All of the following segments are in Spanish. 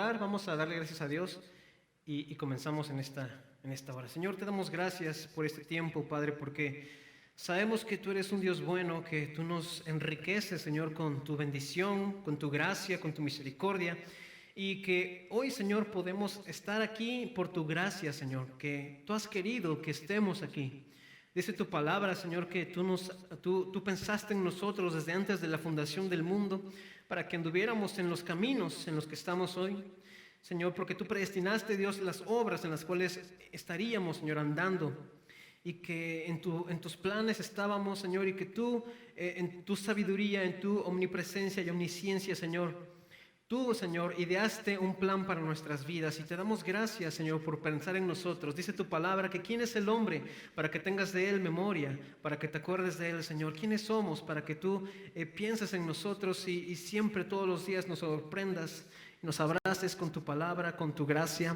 orar, vamos a darle gracias a Dios y comenzamos en esta hora. Señor, te damos gracias por este tiempo, Padre, porque sabemos que tú eres un Dios bueno, que tú nos enriqueces, Señor, con tu bendición, con tu gracia, con tu misericordia, y que hoy, Señor, podemos estar aquí por tu gracia, Señor, que tú has querido que estemos aquí. Dice tu palabra, Señor, que tú pensaste en nosotros desde antes de la fundación del mundo para que anduviéramos en los caminos en los que estamos hoy. Señor, porque tú predestinaste, Dios, las obras en las cuales estaríamos, Señor, andando. Y que en tus planes estábamos, Señor, y que tú, en tu sabiduría, en tu omnipresencia y omnisciencia, Señor, tú, Señor, ideaste un plan para nuestras vidas y te damos gracias, Señor, por pensar en nosotros. Dice tu palabra que ¿quién es el hombre para que tengas de él memoria, para que te acuerdes de él, Señor? ¿Quiénes somos para que tú pienses en nosotros y siempre, todos los días nos sorprendas, nos abraces con tu palabra, con tu gracia?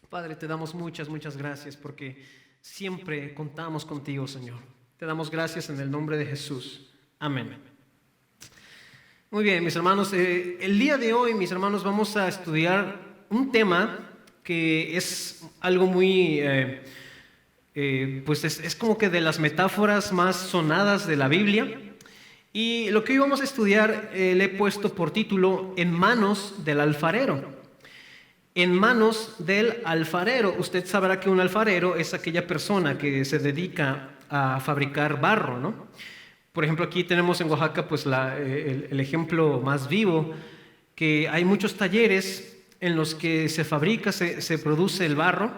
Padre, te damos muchas gracias porque siempre contamos contigo, Señor. Te damos gracias en el nombre de Jesús. Amén. Muy bien, mis hermanos, el día de hoy, mis hermanos, vamos a estudiar un tema que es algo muy, pues es como que de las metáforas más sonadas de la Biblia. Y lo que hoy vamos a estudiar le he puesto por título En manos del alfarero. En manos del alfarero. Usted sabrá que un alfarero es aquella persona que se dedica a fabricar barro, ¿no? Por ejemplo, aquí tenemos en Oaxaca pues el ejemplo más vivo, que hay muchos talleres en los que se fabrica, se produce el barro,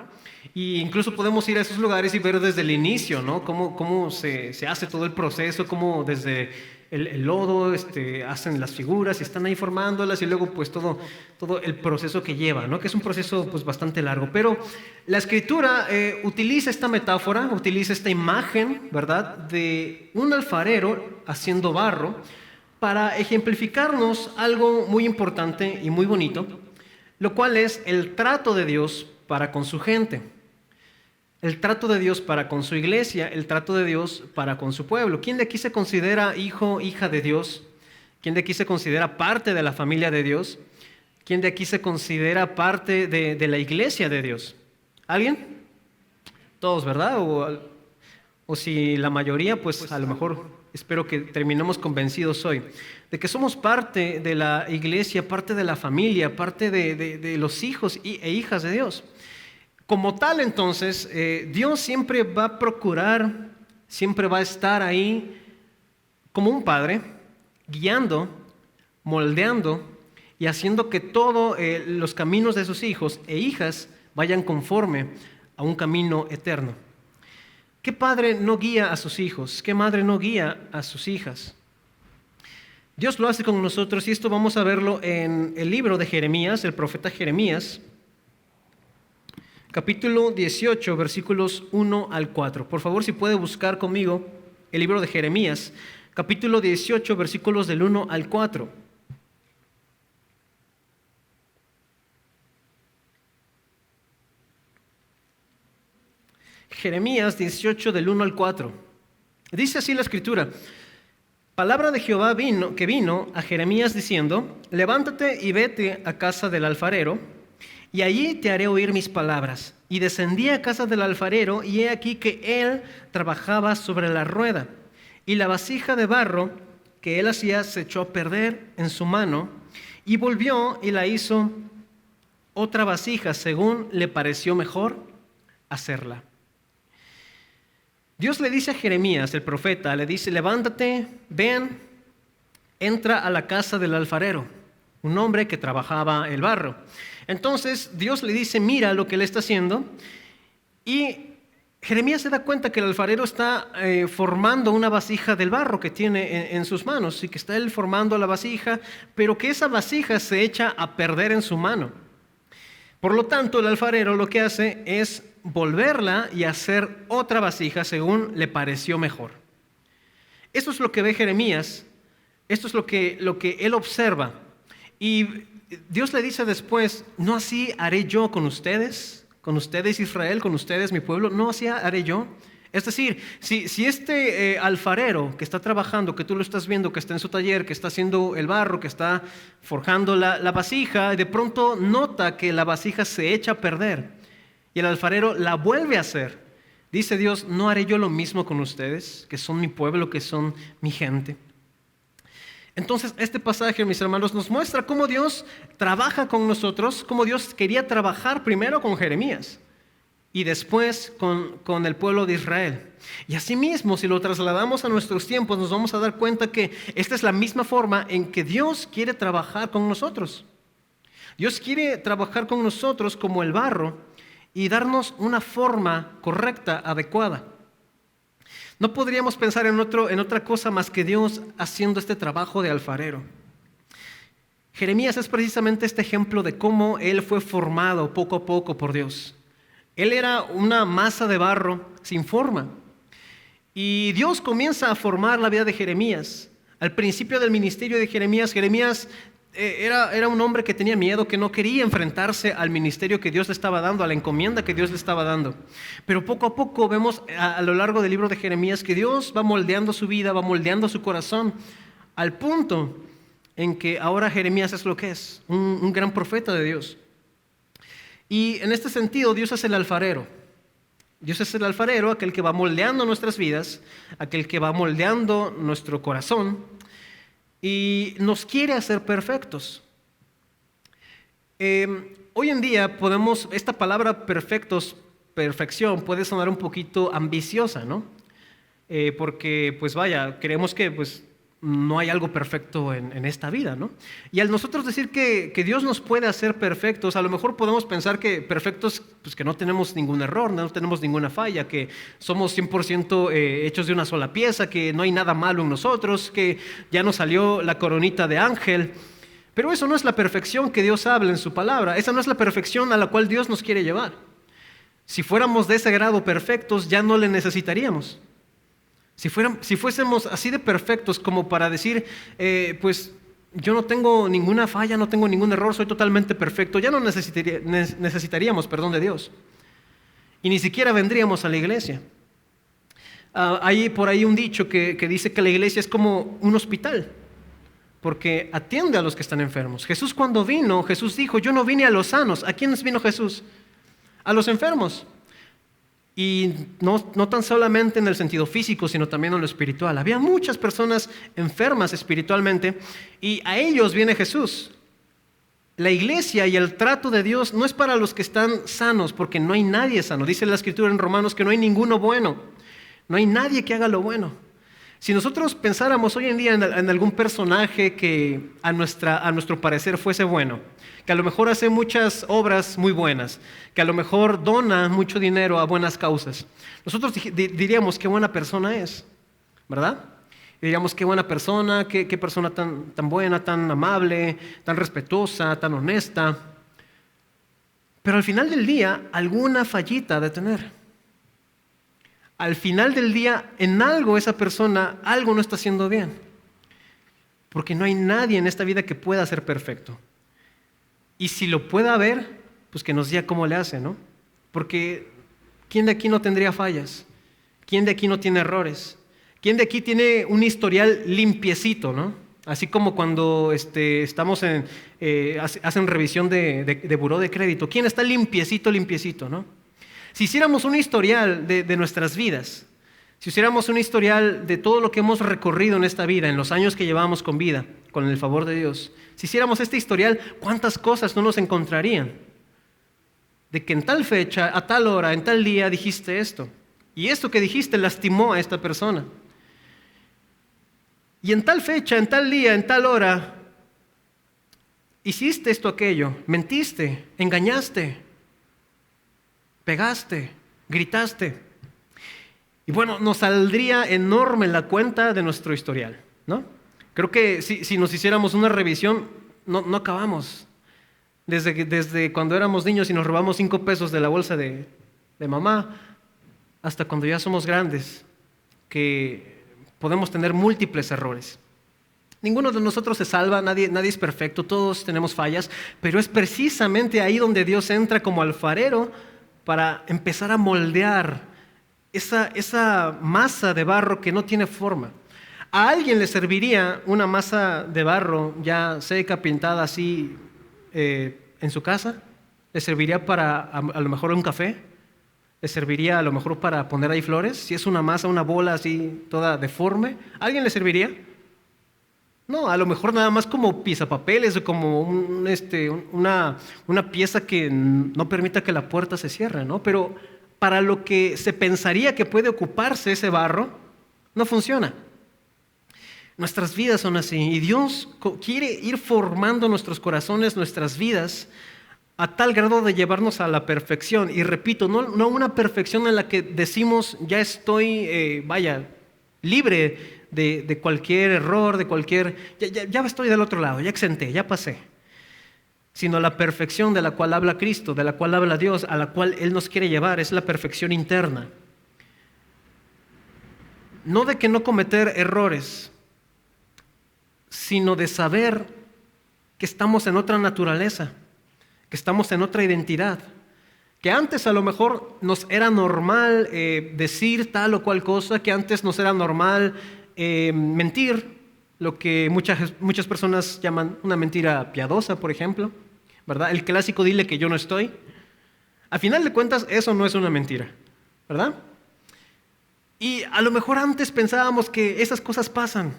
e incluso podemos ir a esos lugares y ver desde el inicio, ¿no? Cómo se hace todo el proceso, cómo desde el lodo hacen las figuras y están ahí formándolas, y luego pues todo el proceso que lleva, ¿no? Que es un proceso pues bastante largo. Pero la Escritura utiliza esta metáfora, utiliza esta imagen, ¿verdad?, de un alfarero haciendo barro para ejemplificarnos algo muy importante y muy bonito, lo cual es el trato de Dios para con su gente. El trato de Dios para con su iglesia, el trato de Dios para con su pueblo. ¿Quién de aquí se considera hijo, hija de Dios? ¿Quién de aquí se considera parte de la familia de Dios? ¿Quién de aquí se considera parte de la iglesia de Dios? ¿Alguien? Todos, ¿verdad? O si la mayoría, pues a lo mejor espero que terminemos convencidos hoy de que somos parte de la iglesia, parte de la familia, parte de los hijos e hijas de Dios. Como tal, entonces, Dios siempre va a procurar, siempre va a estar ahí como un padre, guiando, moldeando y haciendo que todos los caminos de sus hijos e hijas vayan conforme a un camino eterno. ¿Qué padre no guía a sus hijos? ¿Qué madre no guía a sus hijas? Dios lo hace con nosotros, y esto vamos a verlo en el libro de Jeremías, el profeta Jeremías, capítulo 18, versículos 1 al 4. Por favor, si puede buscar conmigo el libro de Jeremías, capítulo 18, versículos del 1 al 4. Jeremías 18, del 1 al 4. Dice así la Escritura: Palabra de Jehová que vino a Jeremías diciendo: Levántate y vete a casa del alfarero, y allí te haré oír mis palabras. Y descendí a casa del alfarero, y he aquí que él trabajaba sobre la rueda, y la vasija de barro que él hacía se echó a perder en su mano, y volvió y la hizo otra vasija, según le pareció mejor hacerla. Dios le dice a Jeremías, el profeta, le dice: levántate, ven, entra a la casa del alfarero, un hombre que trabajaba el barro. Entonces Dios le dice: mira lo que él está haciendo, y Jeremías se da cuenta que el alfarero está formando una vasija del barro que tiene en sus manos, y que está él formando la vasija, pero que esa vasija se echa a perder en su mano. Por lo tanto, el alfarero lo que hace es volverla y hacer otra vasija según le pareció mejor. Esto es lo que ve Jeremías, esto es lo que él observa. Y Dios le dice después: no así haré yo con ustedes Israel, con ustedes mi pueblo, no así haré yo. Es decir, si este alfarero que está trabajando, que tú lo estás viendo, que está en su taller, que está haciendo el barro, que está forjando la vasija, de pronto nota que la vasija se echa a perder y el alfarero la vuelve a hacer, dice Dios, ¿no haré yo lo mismo con ustedes, que son mi pueblo, que son mi gente? Entonces, este pasaje, mis hermanos, nos muestra cómo Dios trabaja con nosotros, cómo Dios quería trabajar primero con Jeremías y después con el pueblo de Israel. Y asimismo, si lo trasladamos a nuestros tiempos, nos vamos a dar cuenta que esta es la misma forma en que Dios quiere trabajar con nosotros. Dios quiere trabajar con nosotros como el barro y darnos una forma correcta, adecuada. No podríamos pensar en otra cosa más que Dios haciendo este trabajo de alfarero. Jeremías es precisamente este ejemplo de cómo él fue formado poco a poco por Dios. Él era una masa de barro sin forma. Y Dios comienza a formar la vida de Jeremías. Al principio del ministerio de Jeremías, era un hombre que tenía miedo, que no quería enfrentarse al ministerio que Dios le estaba dando, a la encomienda que Dios le estaba dando. Pero poco a poco vemos a lo largo del libro de Jeremías que Dios va moldeando su vida, va moldeando su corazón, al punto en que ahora Jeremías es lo que es, un gran profeta de Dios. Y en este sentido, Dios es el alfarero. Dios es el alfarero, aquel que va moldeando nuestras vidas, aquel que va moldeando nuestro corazón y nos quiere hacer perfectos. Hoy en día esta palabra perfección puede sonar un poquito ambiciosa, ¿no? Porque, pues vaya, creemos que no hay algo perfecto en esta vida, ¿no? Y al nosotros decir que Dios nos puede hacer perfectos, a lo mejor podemos pensar que perfectos, pues que no tenemos ningún error, no tenemos ninguna falla, que somos 100% hechos de una sola pieza, que no hay nada malo en nosotros, que ya nos salió la coronita de ángel. Pero eso no es la perfección que Dios habla en su palabra, esa no es la perfección a la cual Dios nos quiere llevar. Si fuéramos de ese grado perfectos, ya no le necesitaríamos. Si fuésemos así de perfectos como para decir, pues yo no tengo ninguna falla, no tengo ningún error, soy totalmente perfecto, ya no necesitaríamos perdón de Dios. Y ni siquiera vendríamos a la iglesia. Hay por ahí un dicho que dice que la iglesia es como un hospital, porque atiende a los que están enfermos. Jesús cuando vino, Jesús dijo, yo no vine a los sanos. ¿A quiénes vino Jesús? A los enfermos. Y no tan solamente en el sentido físico, sino también en lo espiritual. Había muchas personas enfermas espiritualmente y a ellos viene Jesús. La iglesia y el trato de Dios no es para los que están sanos, porque no hay nadie sano. Dice la Escritura en Romanos que no hay ninguno bueno. No hay nadie que haga lo bueno. Si nosotros pensáramos hoy en día en algún personaje que a nuestro parecer fuese bueno, que a lo mejor hace muchas obras muy buenas, que a lo mejor dona mucho dinero a buenas causas, nosotros diríamos qué buena persona es, ¿verdad? Diríamos qué buena persona, qué persona tan buena, tan amable, tan respetuosa, tan honesta. Pero al final del día, alguna fallita ha de tener. Al final del día, en algo esa persona, algo no está haciendo bien. Porque no hay nadie en esta vida que pueda ser perfecto. Y si lo pueda haber, pues que nos diga cómo le hace, ¿no? Porque ¿quién de aquí no tendría fallas? ¿Quién de aquí no tiene errores? ¿Quién de aquí tiene un historial limpiecito, ¿no? Así como cuando estamos hacen revisión de buró de crédito. ¿Quién está limpiecito, ¿no? Si hiciéramos un historial de nuestras vidas, si hiciéramos un historial de todo lo que hemos recorrido en esta vida, en los años que llevamos con vida, con el favor de Dios, si hiciéramos este historial, ¿cuántas cosas no nos encontrarían? De que en tal fecha, a tal hora, en tal día dijiste esto, y esto que dijiste lastimó a esta persona. Y en tal fecha, en tal día, en tal hora, hiciste esto, aquello, mentiste, engañaste, pegaste, gritaste. Y bueno, nos saldría enorme la cuenta de nuestro historial, ¿no? Creo que si nos hiciéramos una revisión, no acabamos. Desde cuando éramos niños y nos robamos 5 pesos de la bolsa de mamá, hasta cuando ya somos grandes, que podemos tener múltiples errores. Ninguno de nosotros se salva, nadie es perfecto, todos tenemos fallas, pero es precisamente ahí donde Dios entra como alfarero para empezar a moldear esa masa de barro que no tiene forma. ¿A alguien le serviría una masa de barro ya seca, pintada así en su casa? ¿Le serviría para a lo mejor un café? ¿Le serviría a lo mejor para poner ahí flores? Si es una masa, una bola así toda deforme, ¿a alguien le serviría? No, a lo mejor nada más como pisapapeles o como una pieza que no permita que la puerta se cierre, ¿no? Pero para lo que se pensaría que puede ocuparse ese barro, no funciona. Nuestras vidas son así y Dios quiere ir formando nuestros corazones, nuestras vidas, a tal grado de llevarnos a la perfección. Y repito, no una perfección en la que decimos ya estoy, libre de cualquier error, de cualquier... Ya estoy del otro lado, ya exenté, ya pasé. Sino la perfección de la cual habla Cristo, de la cual habla Dios, a la cual Él nos quiere llevar, es la perfección interna. No de que no cometer errores, sino de saber que estamos en otra naturaleza, que estamos en otra identidad, que antes a lo mejor nos era normal decir tal o cual cosa, que antes nos era normal mentir, lo que muchas personas llaman una mentira piadosa, por ejemplo, ¿verdad? El clásico dile que yo no estoy. A final de cuentas, eso no es una mentira, ¿verdad? Y a lo mejor antes pensábamos que esas cosas pasan,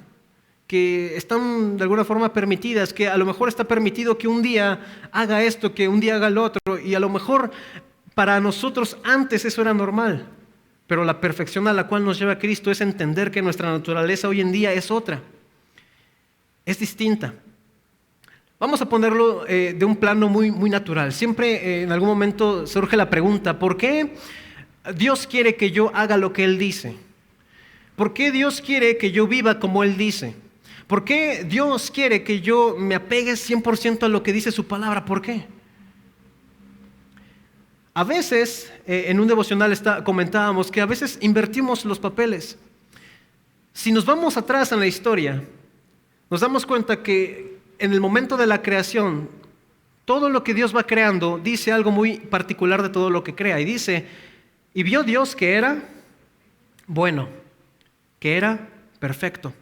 que están de alguna forma permitidas, que a lo mejor está permitido que un día haga esto, que un día haga lo otro, y a lo mejor para nosotros antes eso era normal, pero la perfección a la cual nos lleva Cristo es entender que nuestra naturaleza hoy en día es otra, es distinta. Vamos a ponerlo de un plano muy, muy natural. Siempre en algún momento surge la pregunta, ¿por qué Dios quiere que yo haga lo que Él dice? ¿Por qué Dios quiere que yo viva como Él dice? ¿Por qué Dios quiere que yo me apegue 100% a lo que dice su palabra? ¿Por qué? A veces, en un devocional comentábamos que a veces invertimos los papeles. Si nos vamos atrás en la historia, nos damos cuenta que en el momento de la creación, todo lo que Dios va creando dice algo muy particular de todo lo que crea. Y dice, y vio Dios que era bueno, que era perfecto.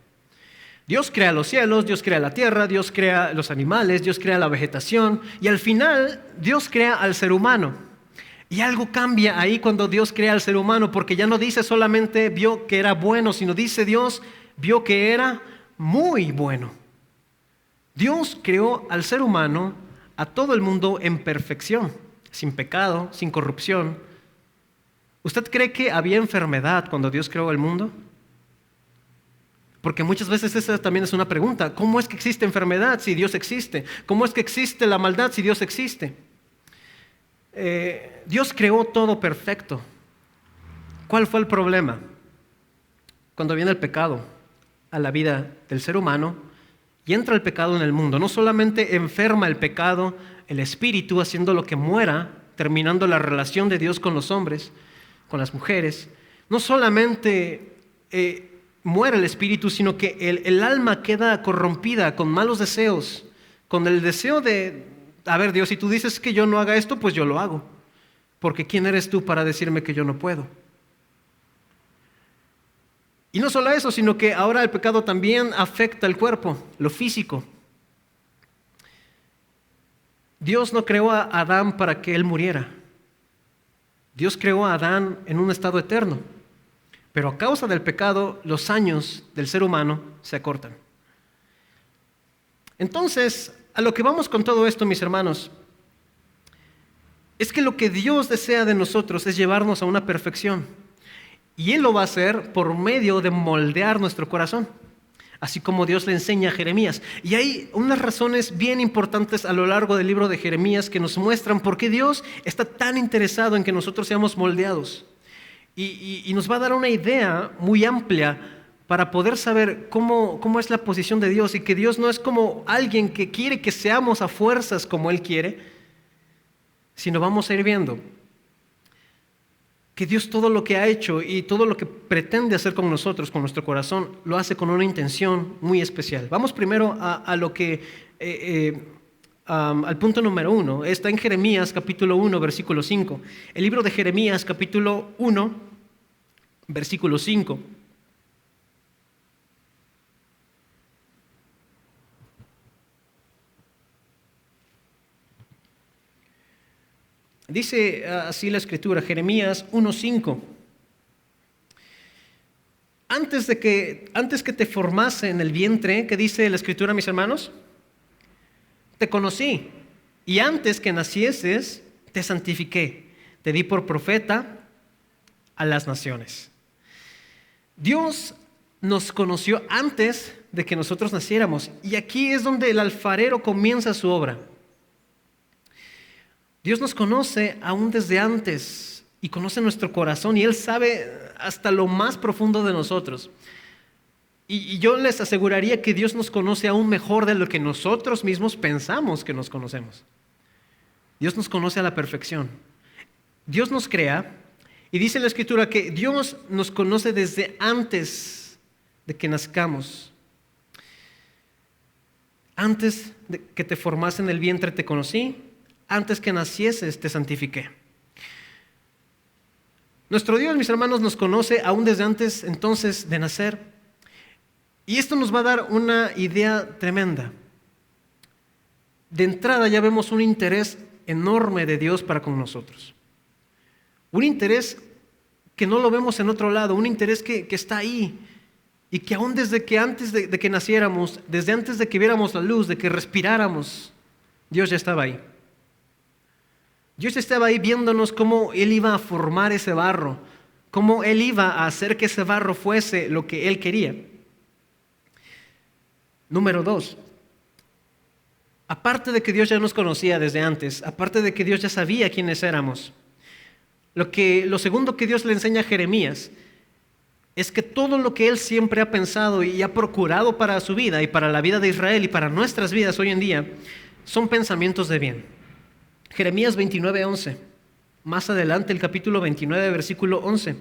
Dios crea los cielos, Dios crea la tierra, Dios crea los animales, Dios crea la vegetación y al final Dios crea al ser humano. Y algo cambia ahí cuando Dios crea al ser humano, porque ya no dice solamente vio que era bueno, sino dice Dios vio que era muy bueno. Dios creó al ser humano, a todo el mundo en perfección, sin pecado, sin corrupción. ¿Usted cree que había enfermedad cuando Dios creó el mundo? Porque muchas veces esa también es una pregunta. ¿Cómo es que existe enfermedad si Dios existe? ¿Cómo es que existe la maldad si Dios existe? Dios creó todo perfecto. ¿Cuál fue el problema? Cuando viene el pecado a la vida del ser humano y entra el pecado en el mundo, no solamente enferma el pecado, el espíritu, haciendo que muera, terminando la relación de Dios con los hombres, con las mujeres, no solamente muere el espíritu, sino que el alma queda corrompida con malos deseos, con el deseo de, a ver Dios, si tú dices que yo no haga esto, pues yo lo hago, porque ¿quién eres tú para decirme que yo no puedo? Y no solo eso, sino que ahora el pecado también afecta el cuerpo, lo físico. Dios no creó a Adán para que él muriera. Dios creó a Adán en un estado eterno. Pero a causa del pecado, los años del ser humano se acortan. Entonces, a lo que vamos con todo esto, mis hermanos, es que lo que Dios desea de nosotros es llevarnos a una perfección. Y Él lo va a hacer por medio de moldear nuestro corazón, así como Dios le enseña a Jeremías. Y hay unas razones bien importantes a lo largo del libro de Jeremías que nos muestran por qué Dios está tan interesado en que nosotros seamos moldeados. Y nos va a dar una idea muy amplia para poder saber cómo es la posición de Dios y que Dios no es como alguien que quiere que seamos a fuerzas como Él quiere, sino vamos a ir viendo que Dios todo lo que ha hecho y todo lo que pretende hacer con nosotros, con nuestro corazón, lo hace con una intención muy especial. Vamos primero a lo que, al punto número 1. Está en Jeremías capítulo 1, versículo 5. El libro de Jeremías capítulo 1, versículo 5. Dice así la Escritura, Jeremías 1:5. Antes que te formase en el vientre, ¿qué dice la Escritura, mis hermanos? Te conocí, y antes que nacieses, te santifiqué. Te di por profeta a las naciones. Dios nos conoció antes de que nosotros naciéramos, y aquí es donde el alfarero comienza su obra. Dios nos conoce aún desde antes y conoce nuestro corazón, y Él sabe hasta lo más profundo de nosotros. Y yo les aseguraría que Dios nos conoce aún mejor de lo que nosotros mismos pensamos que nos conocemos. Dios nos conoce a la perfección. Dios nos crea, y dice la Escritura que Dios nos conoce desde antes de que nazcamos. Antes de que te formase en el vientre te conocí, antes que nacieses te santifiqué. Nuestro Dios, mis hermanos, nos conoce aún desde antes entonces de nacer. Y esto nos va a dar una idea tremenda. De entrada ya vemos un interés enorme de Dios para con nosotros. Un interés que no lo vemos en otro lado, un interés que está ahí. Y que aún desde que antes de que naciéramos, desde antes de que viéramos la luz, de que respiráramos, Dios ya estaba ahí. Dios estaba ahí viéndonos cómo Él iba a formar ese barro, cómo Él iba a hacer que ese barro fuese lo que Él quería. Número 2, aparte de que Dios ya nos conocía desde antes, aparte de que Dios ya sabía quiénes éramos, lo segundo que Dios le enseña a Jeremías es que todo lo que Él siempre ha pensado y ha procurado para su vida y para la vida de Israel y para nuestras vidas hoy en día son pensamientos de bien. Jeremías 29:11, más adelante el capítulo 29, versículo 11.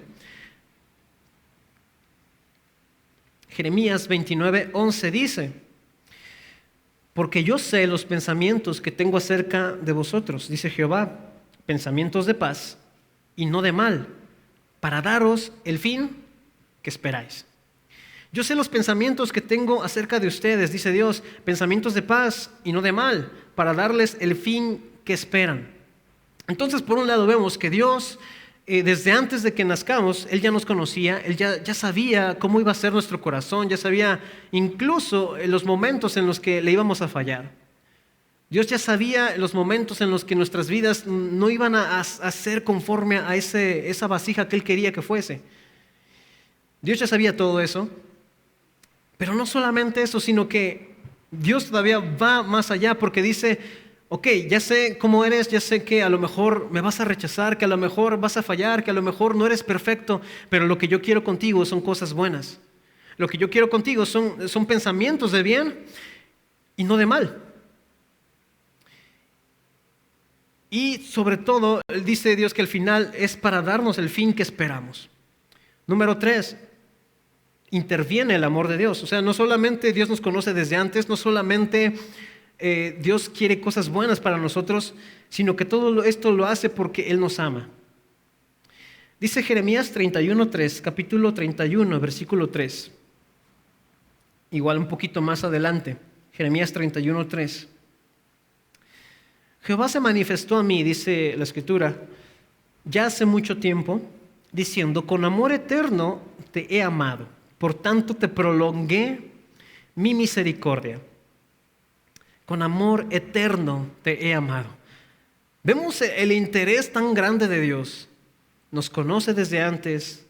Jeremías 29:11 dice: porque yo sé los pensamientos que tengo acerca de vosotros, dice Jehová, pensamientos de paz y no de mal, para daros el fin que esperáis. Yo sé los pensamientos que tengo acerca de ustedes, dice Dios, pensamientos de paz y no de mal, para darles el fin que esperan. Entonces, por un lado vemos que Dios, desde antes de que nazcamos, Él ya nos conocía, Él ya sabía cómo iba a ser nuestro corazón, ya sabía incluso los momentos en los que le íbamos a fallar. Dios ya sabía los momentos en los que nuestras vidas no iban a ser conforme a esa vasija que Él quería que fuese. Dios ya sabía todo eso, pero no solamente eso, sino que Dios todavía va más allá, porque dice: ok, ya sé cómo eres, ya sé que a lo mejor me vas a rechazar, que a lo mejor vas a fallar, que a lo mejor no eres perfecto, pero lo que yo quiero contigo son cosas buenas. Lo que yo quiero contigo son pensamientos de bien y no de mal. Y sobre todo, dice Dios que el final es para darnos el fin que esperamos. Número 3, interviene el amor de Dios. O sea, no solamente Dios nos conoce desde antes, no solamente Dios quiere cosas buenas para nosotros, sino que todo esto lo hace porque Él nos ama. Dice Jeremías 31:3, capítulo 31, versículo 3. Igual un poquito más adelante, Jeremías 31:3. Jehová se manifestó a mí, dice la Escritura, ya hace mucho tiempo, diciendo: con amor eterno te he amado, por tanto te prolongué mi misericordia. Con amor eterno te he amado. Vemos el interés tan grande de Dios. Nos conoce desde antes,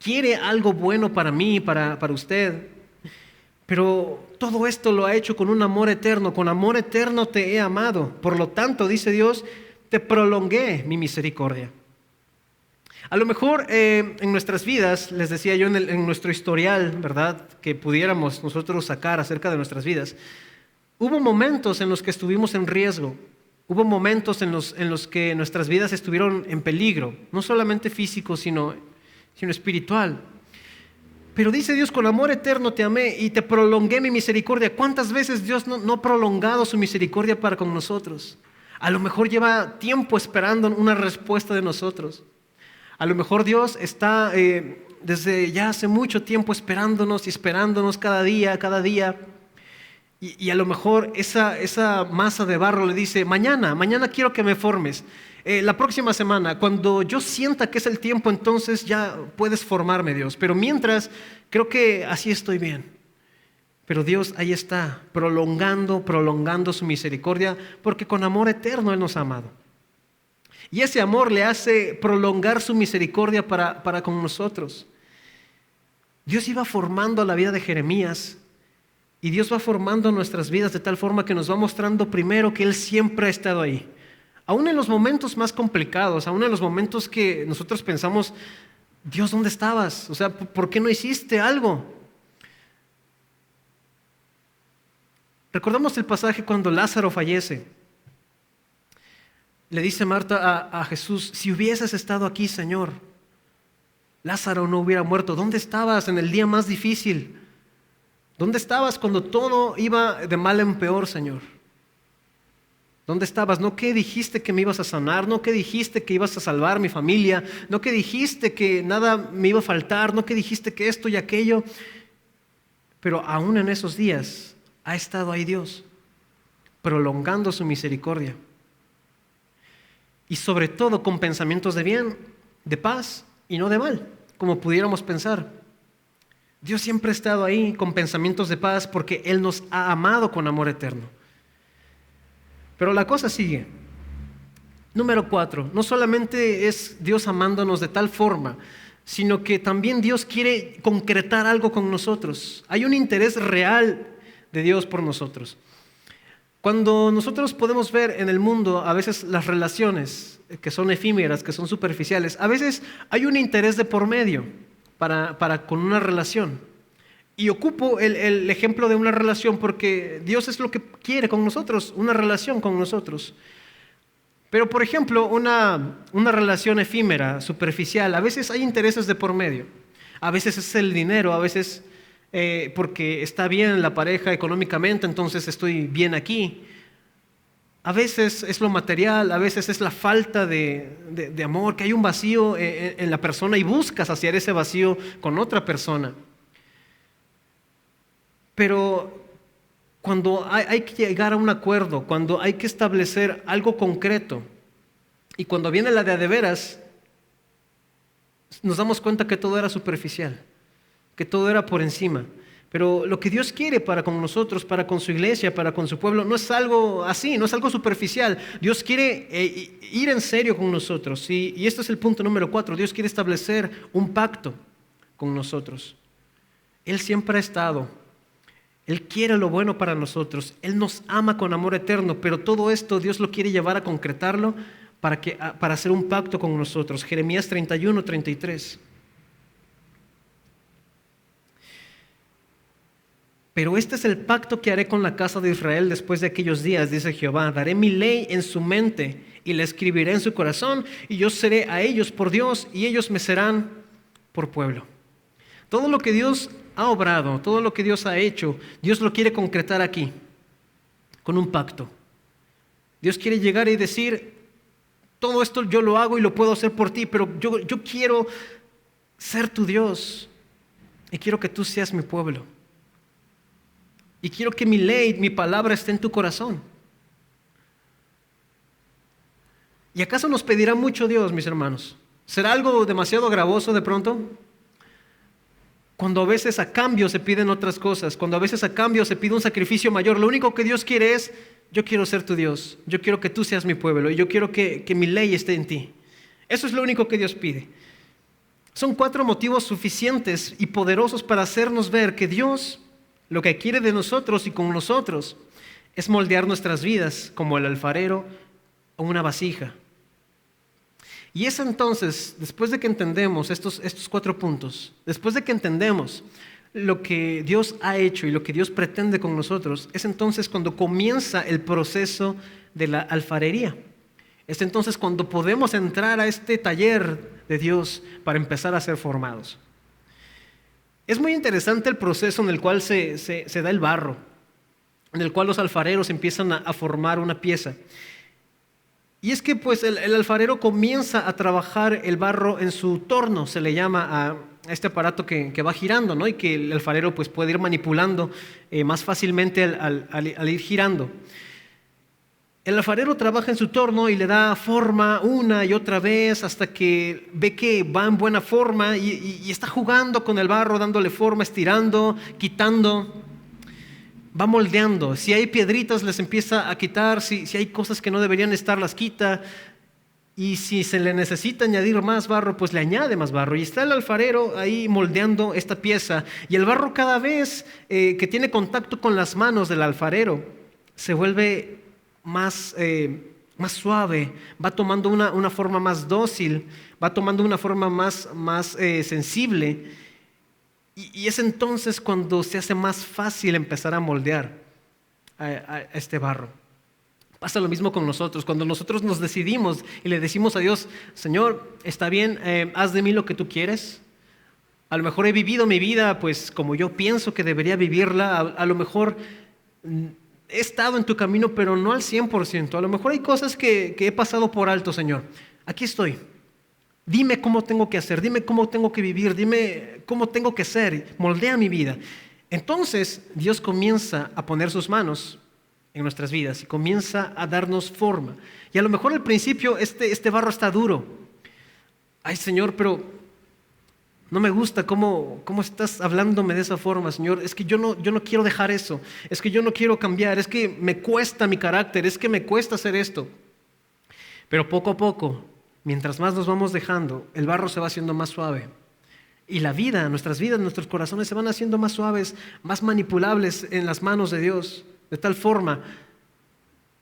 quiere algo bueno para mí, para usted, pero todo esto lo ha hecho con un amor eterno. Con amor eterno te he amado. Por lo tanto, dice Dios, te prolongué mi misericordia. A lo mejor en nuestras vidas, les decía yo, en nuestro historial, ¿verdad?, que pudiéramos nosotros sacar acerca de nuestras vidas, hubo momentos en los que estuvimos en riesgo, hubo momentos en los que nuestras vidas estuvieron en peligro, no solamente físico, sino espiritual. Pero dice Dios: con amor eterno te amé y te prolongué mi misericordia. ¿Cuántas veces Dios no ha prolongado su misericordia para con nosotros? A lo mejor lleva tiempo esperando una respuesta de nosotros. A lo mejor Dios está desde ya hace mucho tiempo esperándonos y esperándonos cada día, cada día. Y a lo mejor esa masa de barro le dice, mañana quiero que me formes. La próxima semana, cuando yo sienta que es el tiempo, entonces ya puedes formarme, Dios. Pero mientras, creo que así estoy bien. Pero Dios ahí está, prolongando su misericordia, porque con amor eterno Él nos ha amado. Y ese amor le hace prolongar su misericordia para con nosotros. Dios iba formando la vida de Jeremías, y Dios va formando nuestras vidas de tal forma que nos va mostrando primero que Él siempre ha estado ahí. Aún en los momentos más complicados, aún en los momentos que nosotros pensamos, Dios, ¿dónde estabas? O sea, ¿por qué no hiciste algo? Recordamos el pasaje cuando Lázaro fallece. Le dice Marta a Jesús, si hubieses estado aquí, Señor, Lázaro no hubiera muerto. ¿Dónde estabas en el día más difícil? ¿Dónde estabas cuando todo iba de mal en peor, Señor? ¿Dónde estabas? No que dijiste que me ibas a sanar, no que dijiste que ibas a salvar mi familia, no que dijiste que nada me iba a faltar, no que dijiste que esto y aquello. Pero aún en esos días ha estado ahí Dios, prolongando su misericordia. Y sobre todo con pensamientos de bien, de paz y no de mal, como pudiéramos pensar. Dios siempre ha estado ahí con pensamientos de paz porque Él nos ha amado con amor eterno. Pero la cosa sigue. Número 4, no solamente es Dios amándonos de tal forma, sino que también Dios quiere concretar algo con nosotros. Hay un interés real de Dios por nosotros. Cuando nosotros podemos ver en el mundo a veces las relaciones que son efímeras, que son superficiales, a veces hay un interés de por medio para con una relación. Y ocupo el ejemplo de una relación porque Dios es lo que quiere con nosotros, una relación con nosotros. Pero por ejemplo, una relación efímera, superficial, a veces hay intereses de por medio. A veces es el dinero, a veces porque está bien la pareja económicamente, entonces estoy bien aquí. A veces es lo material, a veces es la falta de amor, que hay un vacío en la persona y buscas saciar ese vacío con otra persona. Pero cuando hay que llegar a un acuerdo, cuando hay que establecer algo concreto y cuando viene la de veras, nos damos cuenta que todo era superficial, que todo era por encima. Pero lo que Dios quiere para con nosotros, para con su iglesia, para con su pueblo, no es algo así, no es algo superficial. Dios quiere ir en serio con nosotros. Y este es el punto número 4. Dios quiere establecer un pacto con nosotros. Él siempre ha estado. Él quiere lo bueno para nosotros. Él nos ama con amor eterno. Pero todo esto Dios lo quiere llevar a concretarlo para hacer un pacto con nosotros. Jeremías 31, 33. Pero este es el pacto que haré con la casa de Israel después de aquellos días, dice Jehová. Daré mi ley en su mente y la escribiré en su corazón, y yo seré a ellos por Dios y ellos me serán por pueblo. Todo lo que Dios ha obrado, todo lo que Dios ha hecho, Dios lo quiere concretar aquí, con un pacto. Dios quiere llegar y decir, todo esto yo lo hago y lo puedo hacer por ti, pero yo quiero ser tu Dios y quiero que tú seas mi pueblo. Y quiero que mi ley, mi palabra esté en tu corazón. ¿Y acaso nos pedirá mucho Dios, mis hermanos? ¿Será algo demasiado gravoso de pronto? Cuando a veces a cambio se piden otras cosas, cuando a veces a cambio se pide un sacrificio mayor, lo único que Dios quiere es, yo quiero ser tu Dios, yo quiero que tú seas mi pueblo y yo quiero que mi ley esté en ti. Eso es lo único que Dios pide. Son 4 motivos suficientes y poderosos para hacernos ver que Dios lo que quiere de nosotros y con nosotros es moldear nuestras vidas como el alfarero o una vasija. Y es entonces, después de que entendemos estos 4 puntos, después de que entendemos lo que Dios ha hecho y lo que Dios pretende con nosotros, es entonces cuando comienza el proceso de la alfarería. Es entonces cuando podemos entrar a este taller de Dios para empezar a ser formados. Es muy interesante el proceso en el cual se da el barro, en el cual los alfareros empiezan a formar una pieza. Y es que pues el alfarero comienza a trabajar el barro en su torno, se le llama este aparato que va girando, ¿no? Y que el alfarero pues, puede ir manipulando más fácilmente al ir girando. El alfarero trabaja en su torno y le da forma una y otra vez hasta que ve que va en buena forma y está jugando con el barro, dándole forma, estirando, quitando. Va moldeando. Si hay piedritas les empieza a quitar, si hay cosas que no deberían estar las quita. Y si se le necesita añadir más barro, pues le añade más barro. Y está el alfarero ahí moldeando esta pieza. Y el barro cada vez que tiene contacto con las manos del alfarero se vuelve más suave, va tomando una forma más dócil, va tomando una forma más sensible. Y es entonces cuando se hace más fácil empezar a moldear a este barro. Pasa lo mismo con nosotros. Cuando nosotros nos decidimos y le decimos a Dios, Señor, está bien, haz de mí lo que tú quieres. A lo mejor he vivido mi vida pues como yo pienso que debería vivirla. A lo mejor he estado en tu camino, pero no al 100%. A lo mejor hay cosas que he pasado por alto, Señor. Aquí estoy. Dime cómo tengo que hacer, dime cómo tengo que vivir, dime cómo tengo que ser. Moldea mi vida. Entonces Dios comienza a poner sus manos en nuestras vidas y comienza a darnos forma. Y a lo mejor al principio este barro está duro. Ay, Señor, pero no me gusta cómo estás hablándome de esa forma, Señor. Es que yo no quiero dejar eso. Es que yo no quiero cambiar. Es que me cuesta mi carácter. Es que me cuesta hacer esto. Pero poco a poco, mientras más nos vamos dejando, el barro se va haciendo más suave. Y la vida, nuestras vidas, nuestros corazones se van haciendo más suaves, más manipulables en las manos de Dios. De tal forma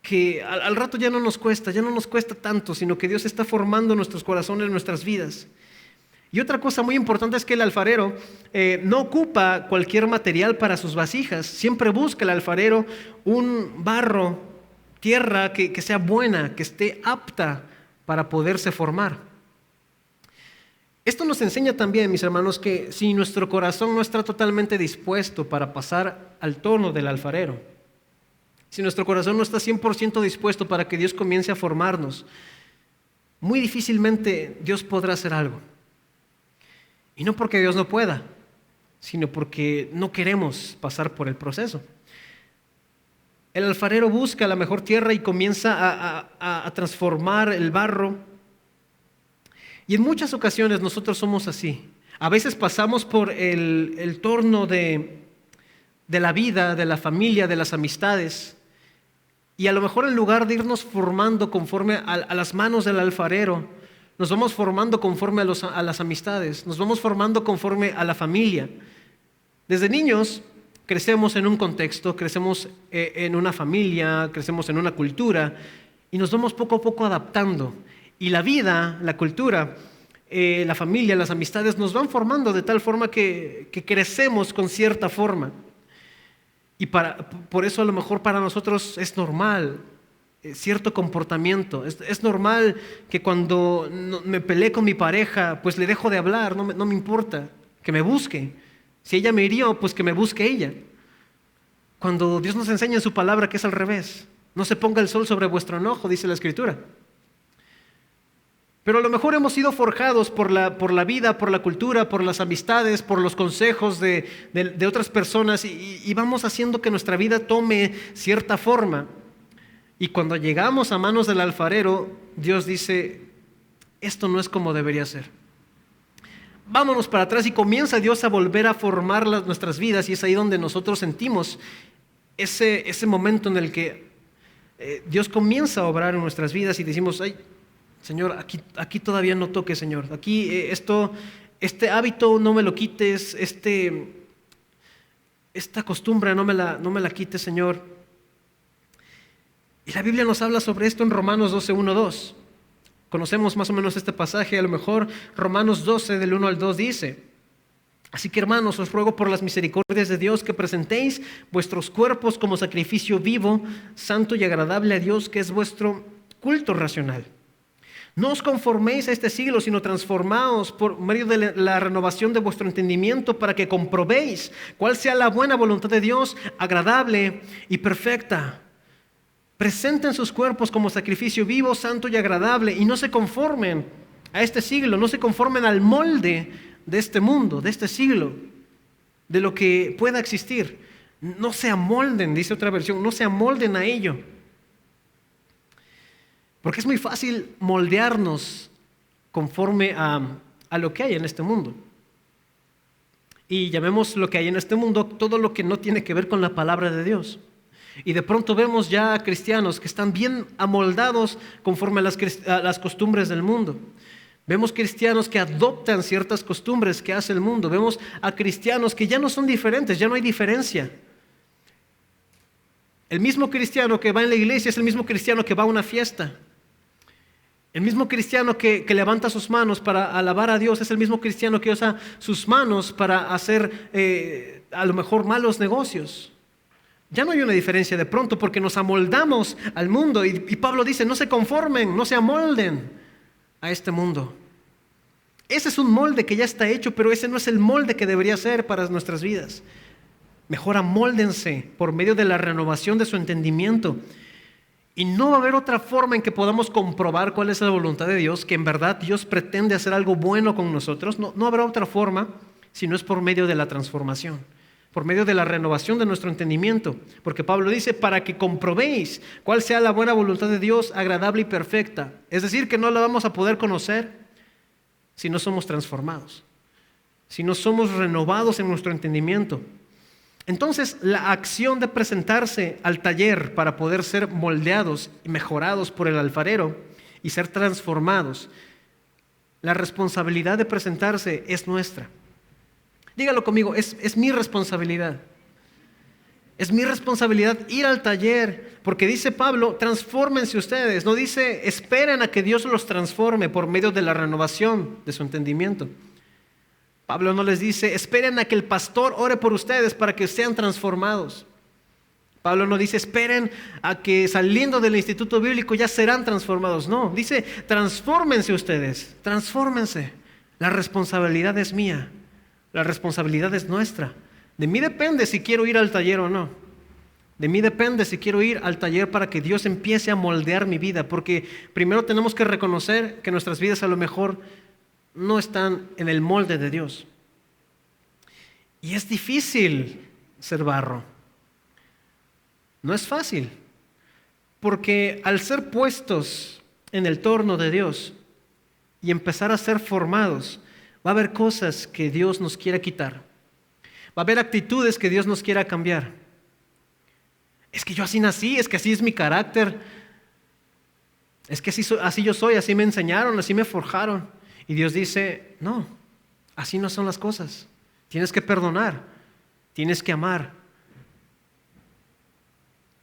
que al rato ya no nos cuesta tanto, sino que Dios está formando nuestros corazones, nuestras vidas. Y otra cosa muy importante es que el alfarero no ocupa cualquier material para sus vasijas. Siempre busca el alfarero un barro, tierra que sea buena, que esté apta para poderse formar. Esto nos enseña también, mis hermanos, que si nuestro corazón no está totalmente dispuesto para pasar al torno del alfarero, si nuestro corazón no está 100% dispuesto para que Dios comience a formarnos, muy difícilmente Dios podrá hacer algo. Y no porque Dios no pueda, sino porque no queremos pasar por el proceso. El alfarero busca la mejor tierra y comienza a transformar el barro. Y en muchas ocasiones nosotros somos así. A veces pasamos por el torno de la vida, de la familia, de las amistades. Y a lo mejor en lugar de irnos formando conforme a las manos del alfarero, nos vamos formando conforme a las amistades, nos vamos formando conforme a la familia. Desde niños crecemos en un contexto, crecemos en una familia, crecemos en una cultura y nos vamos poco a poco adaptando. Y la vida, la cultura, la familia, las amistades nos van formando de tal forma que crecemos con cierta forma. Y por eso a lo mejor para nosotros es normal cierto comportamiento. Es normal que cuando me peleé con mi pareja, pues le dejo de hablar, no me importa, que me busque. Si ella me hirió, pues que me busque ella. Cuando Dios nos enseña en su palabra que es al revés. No se ponga el sol sobre vuestro enojo, dice la Escritura. Pero a lo mejor hemos sido forjados por la vida, por la cultura, por las amistades, por los consejos de otras personas y vamos haciendo que nuestra vida tome cierta forma. Y cuando llegamos a manos del alfarero, Dios dice, esto no es como debería ser. Vámonos para atrás y comienza Dios a volver a formar nuestras vidas y es ahí donde nosotros sentimos ese momento en el que Dios comienza a obrar en nuestras vidas y decimos, ay, Señor, aquí todavía no toques, Señor. Aquí este hábito no me lo quites, esta costumbre no me la quites, Señor. Y la Biblia nos habla sobre esto en Romanos 12, 1, 2. Conocemos más o menos este pasaje, a lo mejor Romanos 12 del 1 al 2 dice, así que hermanos, os ruego por las misericordias de Dios que presentéis vuestros cuerpos como sacrificio vivo, santo y agradable a Dios, que es vuestro culto racional. No os conforméis a este siglo, sino transformaos por medio de la renovación de vuestro entendimiento para que comprobéis cuál sea la buena voluntad de Dios, agradable y perfecta. Presenten sus cuerpos como sacrificio vivo, santo y agradable y no se conformen a este siglo, no se conformen al molde de este mundo, de este siglo, de lo que pueda existir. No se amolden, dice otra versión, no se amolden a ello. Porque es muy fácil moldearnos conforme a lo que hay en este mundo. Y llamemos lo que hay en este mundo todo lo que no tiene que ver con la palabra de Dios. Y de pronto vemos ya cristianos que están bien amoldados conforme a las costumbres del mundo. Vemos cristianos que adoptan ciertas costumbres que hace el mundo. Vemos a cristianos que ya no son diferentes, ya no hay diferencia. El mismo cristiano que va en la iglesia es el mismo cristiano que va a una fiesta. El mismo cristiano que levanta sus manos para alabar a Dios es el mismo cristiano que usa sus manos para hacer a lo mejor malos negocios. Ya no hay una diferencia de pronto porque nos amoldamos al mundo y Pablo dice, no se conformen, no se amolden a este mundo. Ese es un molde que ya está hecho, pero ese no es el molde que debería ser para nuestras vidas. Mejor amóldense por medio de la renovación de su entendimiento. Y no va a haber otra forma en que podamos comprobar cuál es la voluntad de Dios, que en verdad Dios pretende hacer algo bueno con nosotros. No habrá otra forma si no es por medio de la transformación, por medio de la renovación de nuestro entendimiento. Porque Pablo dice, para que comprobéis cuál sea la buena voluntad de Dios, agradable y perfecta. Es decir, que no la vamos a poder conocer si no somos transformados, si no somos renovados en nuestro entendimiento. Entonces, la acción de presentarse al taller para poder ser moldeados y mejorados por el alfarero y ser transformados, la responsabilidad de presentarse es nuestra. Dígalo conmigo, es mi responsabilidad. Es mi responsabilidad ir al taller, porque dice Pablo, transfórmense ustedes. No dice, esperen a que Dios los transforme por medio de la renovación de su entendimiento. Pablo no les dice, esperen a que el pastor ore por ustedes para que sean transformados. Pablo no dice, esperen a que saliendo del instituto bíblico ya serán transformados. No, dice, transfórmense ustedes, transfórmense. La responsabilidad es mía, la responsabilidad es nuestra. De mí depende si quiero ir al taller o no. De mí depende si quiero ir al taller para que Dios empiece a moldear mi vida, porque primero tenemos que reconocer que nuestras vidas a lo mejor no están en el molde de Dios. Y es difícil ser barro. No es fácil, porque al ser puestos en el torno de Dios y empezar a ser formados, va a haber cosas que Dios nos quiera quitar. Va a haber actitudes que Dios nos quiera cambiar. Es que yo así nací, es que así es mi carácter. Es que así yo soy, así me enseñaron, así me forjaron. Y Dios dice, no, así no son las cosas. Tienes que perdonar, tienes que amar.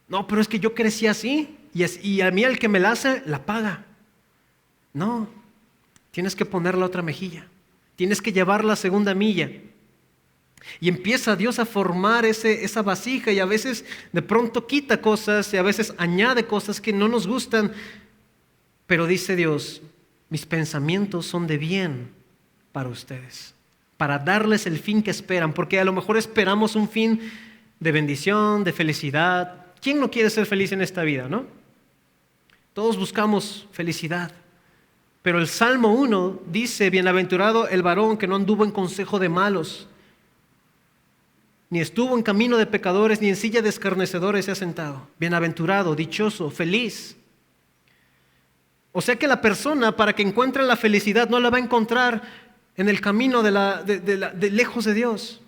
No, pero es que yo crecí así y a mí el que me la hace, la paga. No, tienes que poner la otra mejilla. Tienes que llevar la segunda milla. Y empieza Dios a formar esa vasija y a veces de pronto quita cosas y a veces añade cosas que no nos gustan. Pero dice Dios, mis pensamientos son de bien para ustedes, para darles el fin que esperan, porque a lo mejor esperamos un fin de bendición, de felicidad. ¿Quién no quiere ser feliz en esta vida, no? Todos buscamos felicidad. Pero el Salmo 1 dice, bienaventurado el varón que no anduvo en consejo de malos, ni estuvo en camino de pecadores, ni en silla de escarnecedores se ha sentado. Bienaventurado, dichoso, feliz. O sea que la persona, para que encuentre la felicidad, no la va a encontrar en el camino de lejos de Dios.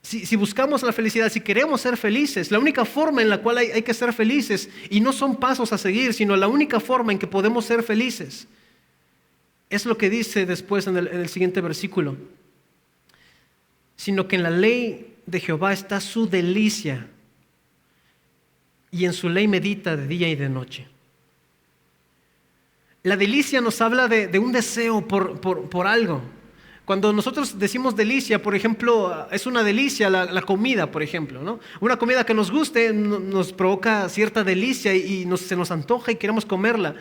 Si buscamos la felicidad, si queremos ser felices, la única forma en la cual hay que ser felices, y no son pasos a seguir, sino la única forma en que podemos ser felices, es lo que dice después en el siguiente versículo. Sino que en la ley de Jehová está su delicia, y en su ley medita de día y de noche. La delicia nos habla de un deseo por algo. Cuando nosotros decimos delicia, por ejemplo, es una delicia la comida, por ejemplo, ¿no? Una comida que nos guste nos provoca cierta delicia y se nos antoja y queremos comerla.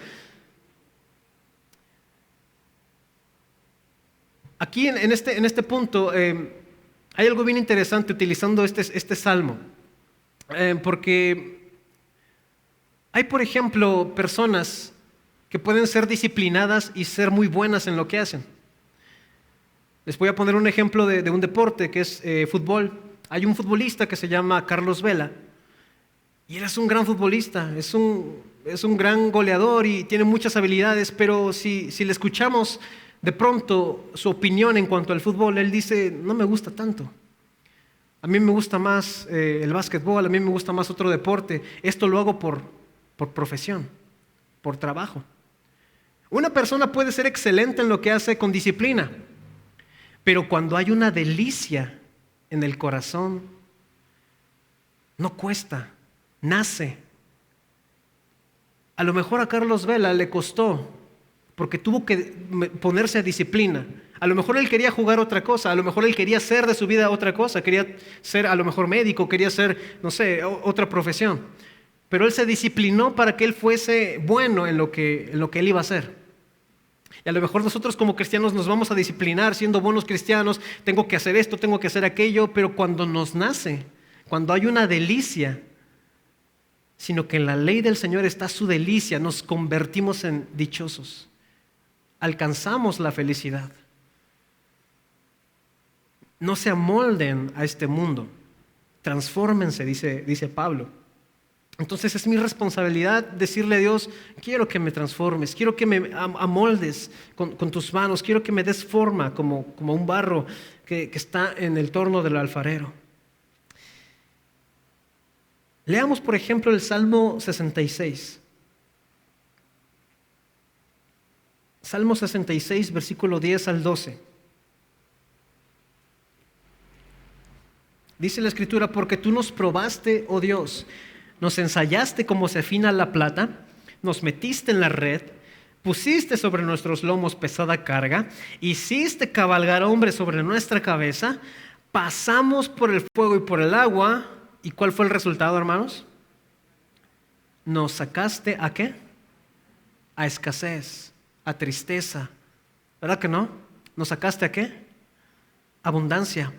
Aquí en este punto hay algo bien interesante utilizando este salmo, porque hay, por ejemplo, personas que pueden ser disciplinadas y ser muy buenas en lo que hacen. Les voy a poner un ejemplo de un deporte que es fútbol. Hay un futbolista que se llama Carlos Vela y él es un gran futbolista, es un gran goleador y tiene muchas habilidades, pero si le escuchamos de pronto su opinión en cuanto al fútbol, él dice, no me gusta tanto. A mí me gusta más el básquetbol, a mí me gusta más otro deporte. Esto lo hago por profesión, por trabajo. Una persona puede ser excelente en lo que hace con disciplina, pero cuando hay una delicia en el corazón, no cuesta, nace. A lo mejor a Carlos Vela le costó, porque tuvo que ponerse a disciplina. A lo mejor él quería jugar otra cosa, a lo mejor él quería ser de su vida otra cosa, quería ser a lo mejor médico, quería ser, no sé, otra profesión. Pero él se disciplinó para que él fuese bueno en lo que él iba a hacer. Y a lo mejor nosotros como cristianos nos vamos a disciplinar siendo buenos cristianos, tengo que hacer esto, tengo que hacer aquello, pero cuando nos nace, cuando hay una delicia, sino que en la ley del Señor está su delicia, nos convertimos en dichosos, alcanzamos la felicidad. No se amolden a este mundo, transfórmense, dice Pablo. Entonces es mi responsabilidad decirle a Dios, quiero que me transformes, quiero que me amoldes con tus manos, quiero que me des forma como un barro que está en el torno del alfarero. Leamos, por ejemplo, el Salmo 66. Salmo 66, versículo 10 al 12. Dice la Escritura, porque tú nos probaste, oh Dios, nos ensayaste como se afina la plata, nos metiste en la red, pusiste sobre nuestros lomos pesada carga, hiciste cabalgar hombres sobre nuestra cabeza, pasamos por el fuego y por el agua. ¿Y cuál fue el resultado, hermanos? Nos sacaste ¿a qué? A escasez, a tristeza. ¿Verdad que no? ¿Nos sacaste a qué? Abundancia.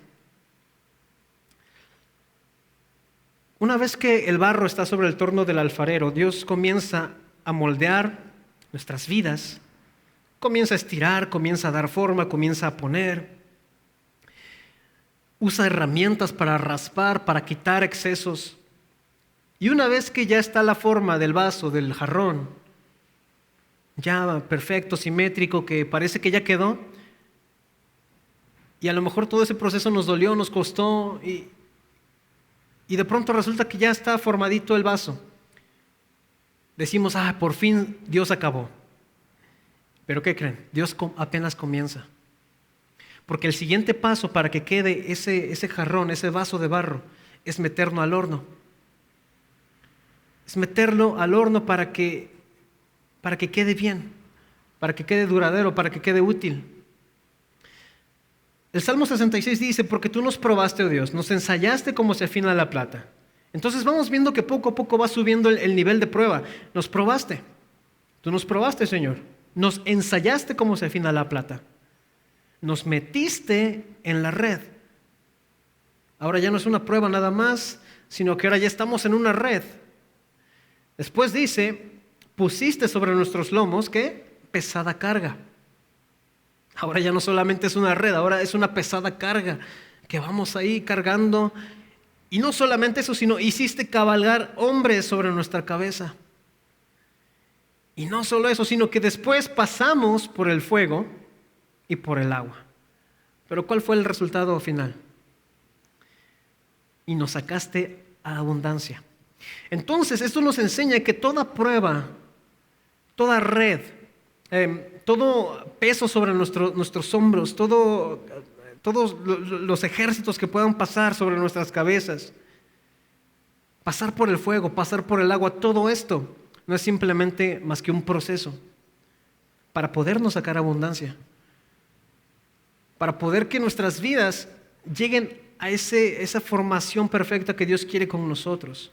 Una vez que el barro está sobre el torno del alfarero, Dios comienza a moldear nuestras vidas, comienza a estirar, comienza a dar forma, comienza a poner. Usa herramientas para raspar, para quitar excesos. Y una vez que ya está la forma del vaso, del jarrón, ya perfecto, simétrico, que parece que ya quedó, y a lo mejor todo ese proceso nos dolió, nos costó, y de pronto resulta que ya está formadito el vaso. Decimos, por fin Dios acabó. ¿Pero qué creen? Dios apenas comienza. Porque el siguiente paso para que quede ese jarrón, ese vaso de barro, es meterlo al horno. Es meterlo al horno para que quede bien, para que quede duradero, para que quede útil. El Salmo 66 dice, porque tú nos probaste, oh Dios, nos ensayaste como se afina la plata. Entonces vamos viendo que poco a poco va subiendo el nivel de prueba. Nos probaste, tú nos probaste, Señor. Nos ensayaste como se afina la plata. Nos metiste en la red. Ahora ya no es una prueba nada más, sino que ahora ya estamos en una red. Después dice, pusiste sobre nuestros lomos, ¿qué? Pesada carga. Ahora ya no solamente es una red, ahora es una pesada carga que vamos ahí cargando. Y no solamente eso, sino hiciste cabalgar hombres sobre nuestra cabeza. Y no solo eso, sino que después pasamos por el fuego y por el agua. Pero ¿cuál fue el resultado final? Y nos sacaste a abundancia. Entonces, esto nos enseña que toda prueba, toda red, todo peso sobre nuestros hombros, todos los ejércitos que puedan pasar sobre nuestras cabezas, pasar por el fuego, pasar por el agua, todo esto no es simplemente más que un proceso para podernos sacar abundancia, para poder que nuestras vidas lleguen a esa formación perfecta que Dios quiere con nosotros.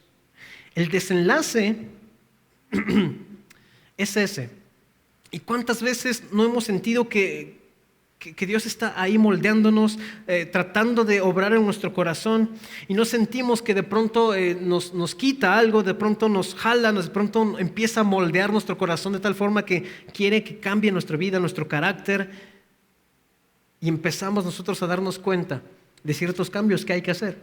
El desenlace es ese. ¿Y cuántas veces no hemos sentido que Dios está ahí moldeándonos, tratando de obrar en nuestro corazón y no sentimos que de pronto nos quita algo, de pronto nos jala, de pronto empieza a moldear nuestro corazón de tal forma que quiere que cambie nuestra vida, nuestro carácter? y empezamos nosotros a darnos cuenta de ciertos cambios que hay que hacer.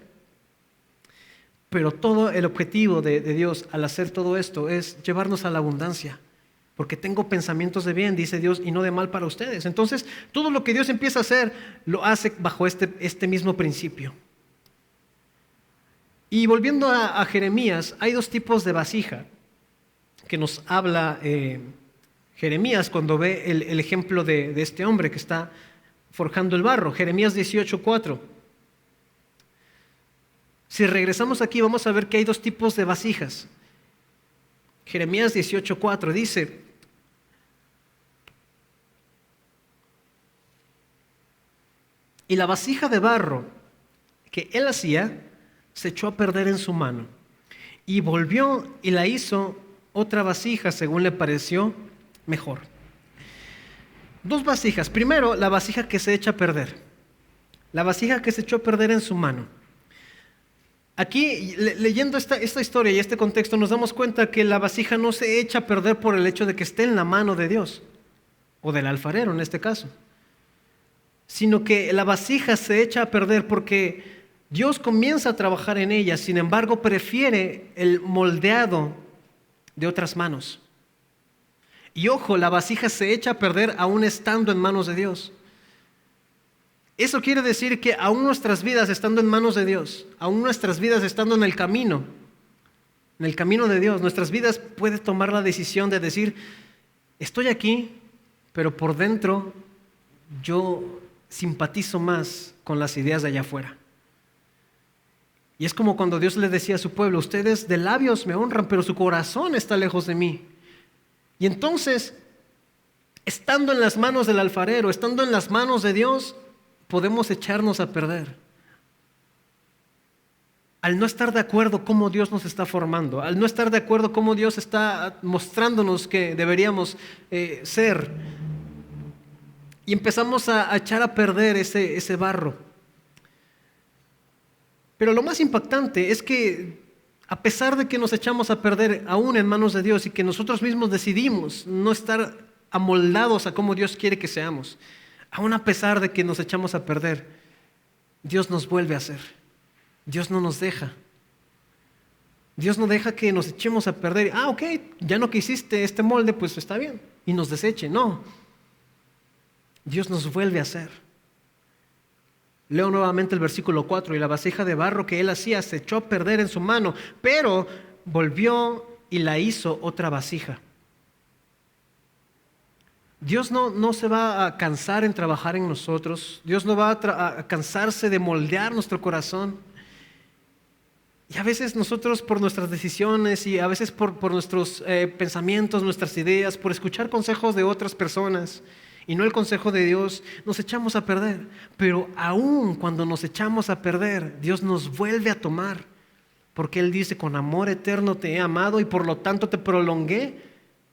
Pero todo el objetivo de Dios al hacer todo esto es llevarnos a la abundancia. Porque tengo pensamientos de bien, dice Dios, y no de mal para ustedes. Entonces, todo lo que Dios empieza a hacer, lo hace bajo este mismo principio. Y volviendo a Jeremías, hay dos tipos de vasija que nos habla Jeremías cuando ve el ejemplo de este hombre que está forjando el barro. Jeremías 18:4. Si regresamos aquí, vamos a ver que hay dos tipos de vasijas. Jeremías 18:4 dice: y la vasija de barro que él hacía se echó a perder en su mano, y volvió y la hizo otra vasija según le pareció mejor. Dos vasijas. Primero, la vasija que se echa a perder. La vasija que se echó a perder en su mano. Aquí, leyendo esta historia y este contexto, nos damos cuenta que la vasija no se echa a perder por el hecho de que esté en la mano de Dios, o del alfarero en este caso, sino que la vasija se echa a perder porque Dios comienza a trabajar en ella, sin embargo prefiere el moldeado de otras manos. Y ojo, la vasija se echa a perder aún estando en manos de Dios. Eso quiere decir que aún nuestras vidas estando en manos de Dios, aún nuestras vidas estando en el camino de Dios, nuestras vidas puede tomar la decisión de decir: estoy aquí, pero por dentro yo simpatizo más con las ideas de allá afuera. Y es como cuando Dios le decía a su pueblo: ustedes de labios me honran, pero su corazón está lejos de mí. Y entonces, estando en las manos del alfarero, estando en las manos de Dios, podemos echarnos a perder. Al no estar de acuerdo cómo Dios nos está formando, al no estar de acuerdo cómo Dios está mostrándonos que deberíamos ser, y empezamos a echar a perder ese barro. Pero lo más impactante es que a pesar de que nos echamos a perder aún en manos de Dios y que nosotros mismos decidimos no estar amoldados a cómo Dios quiere que seamos, aún a pesar de que nos echamos a perder, Dios nos vuelve a hacer. Dios no nos deja. Dios no deja que nos echemos a perder. Ok, ya no quisiste este molde, pues está bien. Y nos deseche. No. Dios nos vuelve a hacer. Leo nuevamente el versículo 4. Y la vasija de barro que él hacía se echó a perder en su mano, pero volvió y la hizo otra vasija. Dios no se va a cansar en trabajar en nosotros. Dios no va a cansarse de moldear nuestro corazón. Y a veces nosotros por nuestras decisiones y a veces por nuestros pensamientos, nuestras ideas, por escuchar consejos de otras personas y no el consejo de Dios, nos echamos a perder. Pero aún cuando nos echamos a perder, Dios nos vuelve a tomar. Porque Él dice: con amor eterno te he amado y por lo tanto te prolongué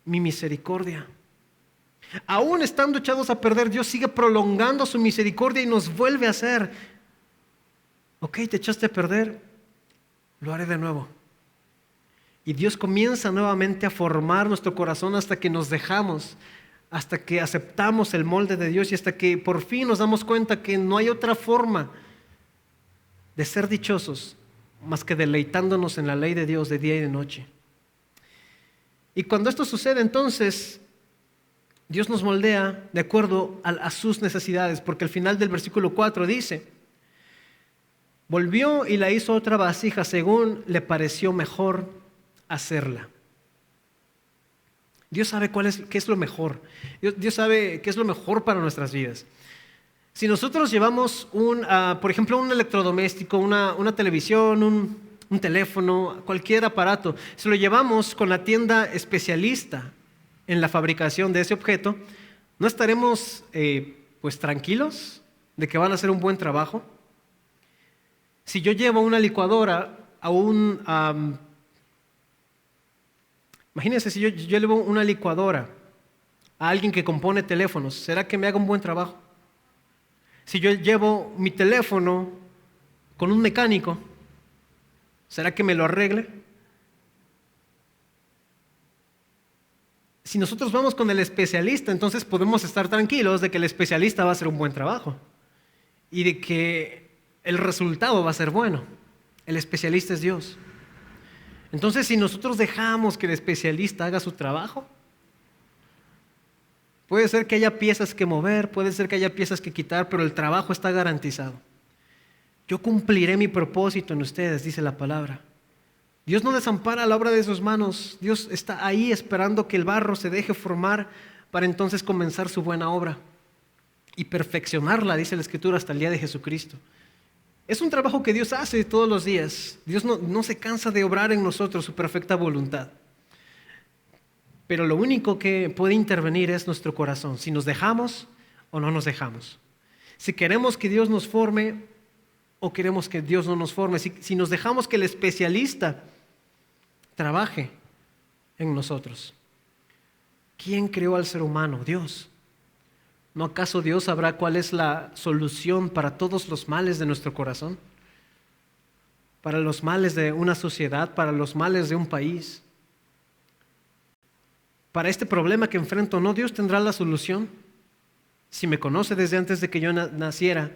mi misericordia. Aún estando echados a perder, Dios sigue prolongando su misericordia y nos vuelve a hacer. Ok, te echaste a perder, lo haré de nuevo. Y Dios comienza nuevamente a formar nuestro corazón hasta que nos dejamos, hasta que aceptamos el molde de Dios y hasta que por fin nos damos cuenta que no hay otra forma de ser dichosos más que deleitándonos en la ley de Dios de día y de noche. Y cuando esto sucede, entonces Dios nos moldea de acuerdo a sus necesidades, porque al final del versículo 4 dice: volvió y la hizo otra vasija según le pareció mejor hacerla. Dios sabe qué es lo mejor. Dios sabe qué es lo mejor para nuestras vidas. Si nosotros llevamos por ejemplo, un electrodoméstico, una televisión, un teléfono, cualquier aparato, si lo llevamos con la tienda especialista en la fabricación de ese objeto, ¿no estaremos pues tranquilos de que van a hacer un buen trabajo? Si yo llevo una licuadora imagínense si yo llevo una licuadora a alguien que compone teléfonos, ¿será que me haga un buen trabajo? Si yo llevo mi teléfono con un mecánico, ¿será que me lo arregle? Si nosotros vamos con el especialista, entonces podemos estar tranquilos de que el especialista va a hacer un buen trabajo. y de que el resultado va a ser bueno. El especialista es Dios. Entonces, si nosotros dejamos que el especialista haga su trabajo, puede ser que haya piezas que mover, puede ser que haya piezas que quitar, pero el trabajo está garantizado. Yo cumpliré mi propósito en ustedes, dice la palabra. Dios no desampara la obra de sus manos. Dios está ahí esperando que el barro se deje formar para entonces comenzar su buena obra y perfeccionarla, dice la Escritura, hasta el día de Jesucristo. Es un trabajo que Dios hace todos los días. Dios no se cansa de obrar en nosotros su perfecta voluntad. Pero lo único que puede intervenir es nuestro corazón, si nos dejamos o no nos dejamos. Si queremos que Dios nos forme o queremos que Dios no nos forme. Si nos dejamos que el especialista trabaje en nosotros. ¿Quién creó al ser humano? Dios. ¿No acaso Dios sabrá cuál es la solución para todos los males de nuestro corazón? Para los males de una sociedad, para los males de un país. Para este problema que enfrento, ¿no Dios tendrá la solución? Si me conoce desde antes de que yo naciera,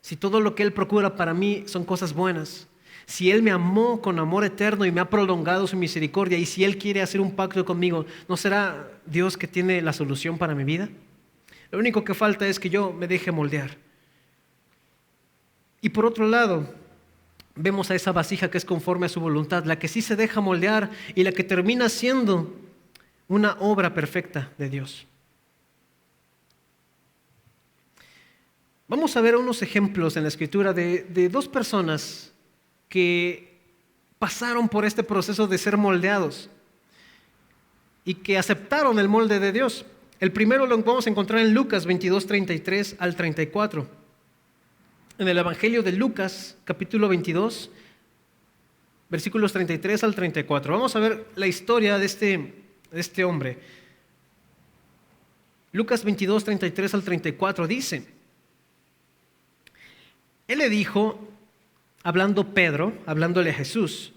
si todo lo que Él procura para mí son cosas buenas, si Él me amó con amor eterno y me ha prolongado su misericordia, y si Él quiere hacer un pacto conmigo, ¿no será Dios que tiene la solución para mi vida? Lo único que falta es que yo me deje moldear. Y por otro lado, vemos a esa vasija que es conforme a su voluntad, la que sí se deja moldear y la que termina siendo una obra perfecta de Dios. Vamos a ver unos ejemplos en la Escritura de dos personas que pasaron por este proceso de ser moldeados y que aceptaron el molde de Dios. El primero lo vamos a encontrar en Lucas 22, 33 al 34. En el Evangelio de Lucas, capítulo 22, versículos 33 al 34. Vamos a ver la historia de este hombre. Lucas 22, 33 al 34 dice: Él le dijo, hablándole a Jesús,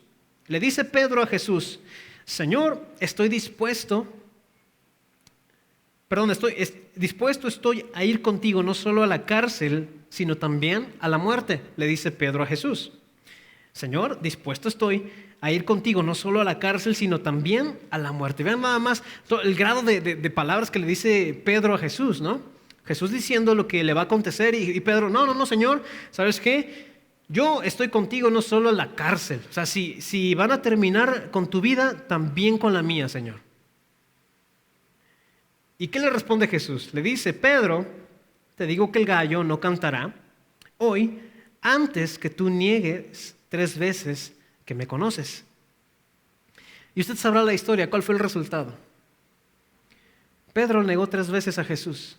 le dice Pedro a Jesús: Señor, dispuesto estoy a ir contigo no solo a la cárcel, sino también a la muerte, le dice Pedro a Jesús. Señor, dispuesto estoy a ir contigo no solo a la cárcel, sino también a la muerte. Vean nada más el grado de palabras que le dice Pedro a Jesús, ¿no? Jesús diciendo lo que le va a acontecer y Pedro, no, Señor, ¿sabes qué? Yo estoy contigo no solo a la cárcel. O sea, si van a terminar con tu vida, también con la mía, Señor. ¿Y qué le responde Jesús? Le dice: Pedro, te digo que el gallo no cantará hoy antes que tú niegues 3 veces que me conoces. Y usted sabrá la historia. ¿Cuál fue el resultado? Pedro negó 3 veces a Jesús.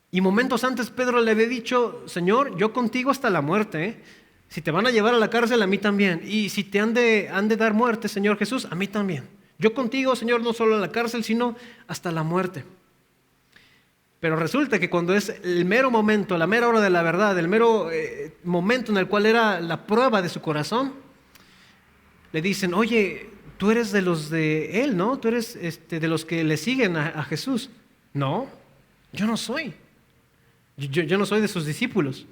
Y momentos antes Pedro le había dicho: Señor, yo contigo hasta la muerte, ¿eh? Si te van a llevar a la cárcel, a mí también. Y si te han de dar muerte, Señor Jesús, a mí también. Yo contigo, Señor, no solo a la cárcel, sino hasta la muerte. Pero resulta que cuando es el mero momento, la mera hora de la verdad, el mero momento en el cual era la prueba de su corazón, le dicen: oye, tú eres de los de él, ¿no? Tú eres de los que le siguen a Jesús. No, yo no soy. Yo no soy de sus discípulos.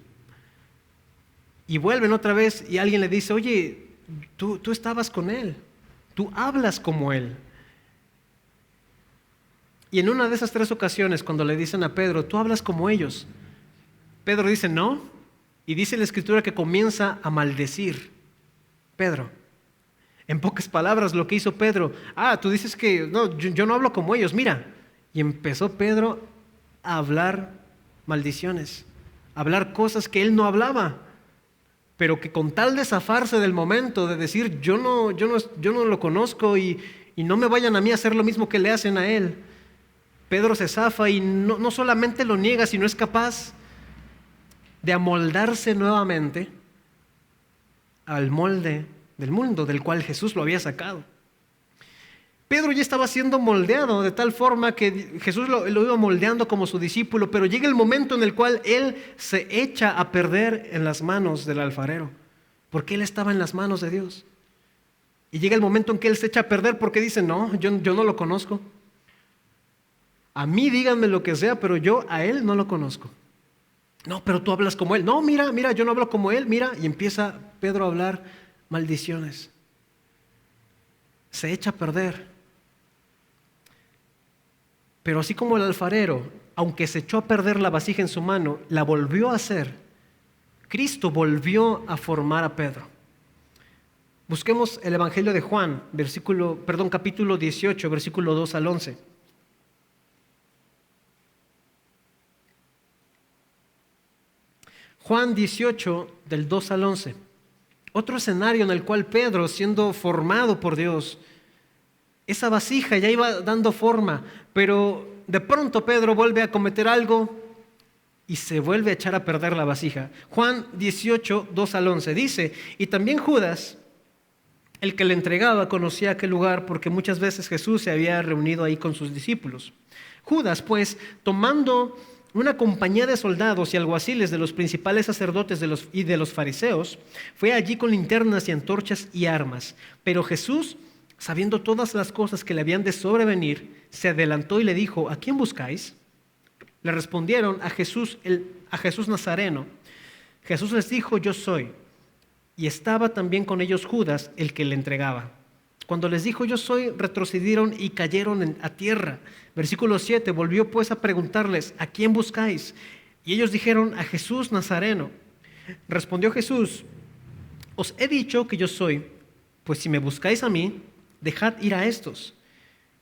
Y vuelven otra vez y alguien le dice: oye, tú estabas con él, tú hablas como él. Y en una de esas 3 ocasiones, cuando le dicen a Pedro: tú hablas como ellos, Pedro dice: no, y dice la Escritura que comienza a maldecir Pedro. En pocas palabras, lo que hizo Pedro: tú dices que no, yo no hablo como ellos, mira. Y empezó Pedro a hablar maldiciones, a hablar cosas que él no hablaba, pero que con tal de zafarse del momento, de decir yo no lo conozco y no me vayan a mí a hacer lo mismo que le hacen a él, Pedro se zafa y no solamente lo niega, sino es capaz de amoldarse nuevamente al molde del mundo del cual Jesús lo había sacado. Pedro ya estaba siendo moldeado de tal forma que Jesús lo iba moldeando como su discípulo, pero llega el momento en el cual él se echa a perder en las manos del alfarero, porque él estaba en las manos de Dios. Y llega el momento en que él se echa a perder porque dice: no, yo no lo conozco. A mí díganme lo que sea, pero yo a él no lo conozco. No, pero tú hablas como él. No, mira, mira, yo no hablo como él, mira. Y empieza Pedro a hablar maldiciones. Se echa a perder. Pero así como el alfarero, aunque se echó a perder la vasija en su mano, la volvió a hacer, Cristo volvió a formar a Pedro. Busquemos el Evangelio de Juan, capítulo 18, versículo 2 al 11. Juan 18, del 2 al 11. Otro escenario en el cual Pedro, siendo formado por Dios, esa vasija ya iba dando forma, pero de pronto Pedro vuelve a cometer algo y se vuelve a echar a perder la vasija. Juan 18, 2 al 11 dice, y también Judas, el que le entregaba, conocía aquel lugar porque muchas veces Jesús se había reunido ahí con sus discípulos. Judas, pues, tomando una compañía de soldados y alguaciles de los principales sacerdotes y de los fariseos, fue allí con linternas y antorchas y armas. Pero Jesús, sabiendo todas las cosas que le habían de sobrevenir, se adelantó y le dijo, ¿a quién buscáis? Le respondieron, a Jesús Nazareno. Jesús les dijo, yo soy. Y estaba también con ellos Judas, el que le entregaba. Cuando les dijo, yo soy, retrocedieron y cayeron a tierra. Versículo 7, volvió pues a preguntarles, ¿a quién buscáis? Y ellos dijeron, a Jesús Nazareno. Respondió Jesús, os he dicho que yo soy, pues si me buscáis a mí, dejad ir a estos.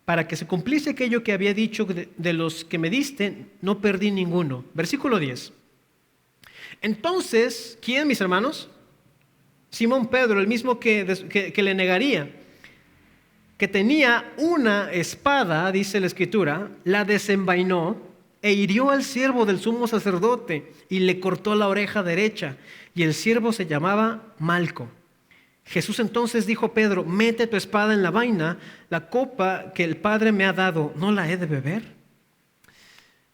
Para que se cumpliese aquello que había dicho, de los que me diste, no perdí ninguno. Versículo 10. Entonces, ¿quién, mis hermanos? Simón Pedro, el mismo que le negaría, que tenía una espada, dice la Escritura, la desenvainó e hirió al siervo del sumo sacerdote y le cortó la oreja derecha, y el siervo se llamaba Malco. Jesús entonces dijo a Pedro, mete tu espada en la vaina, la copa que el Padre me ha dado, ¿no la he de beber?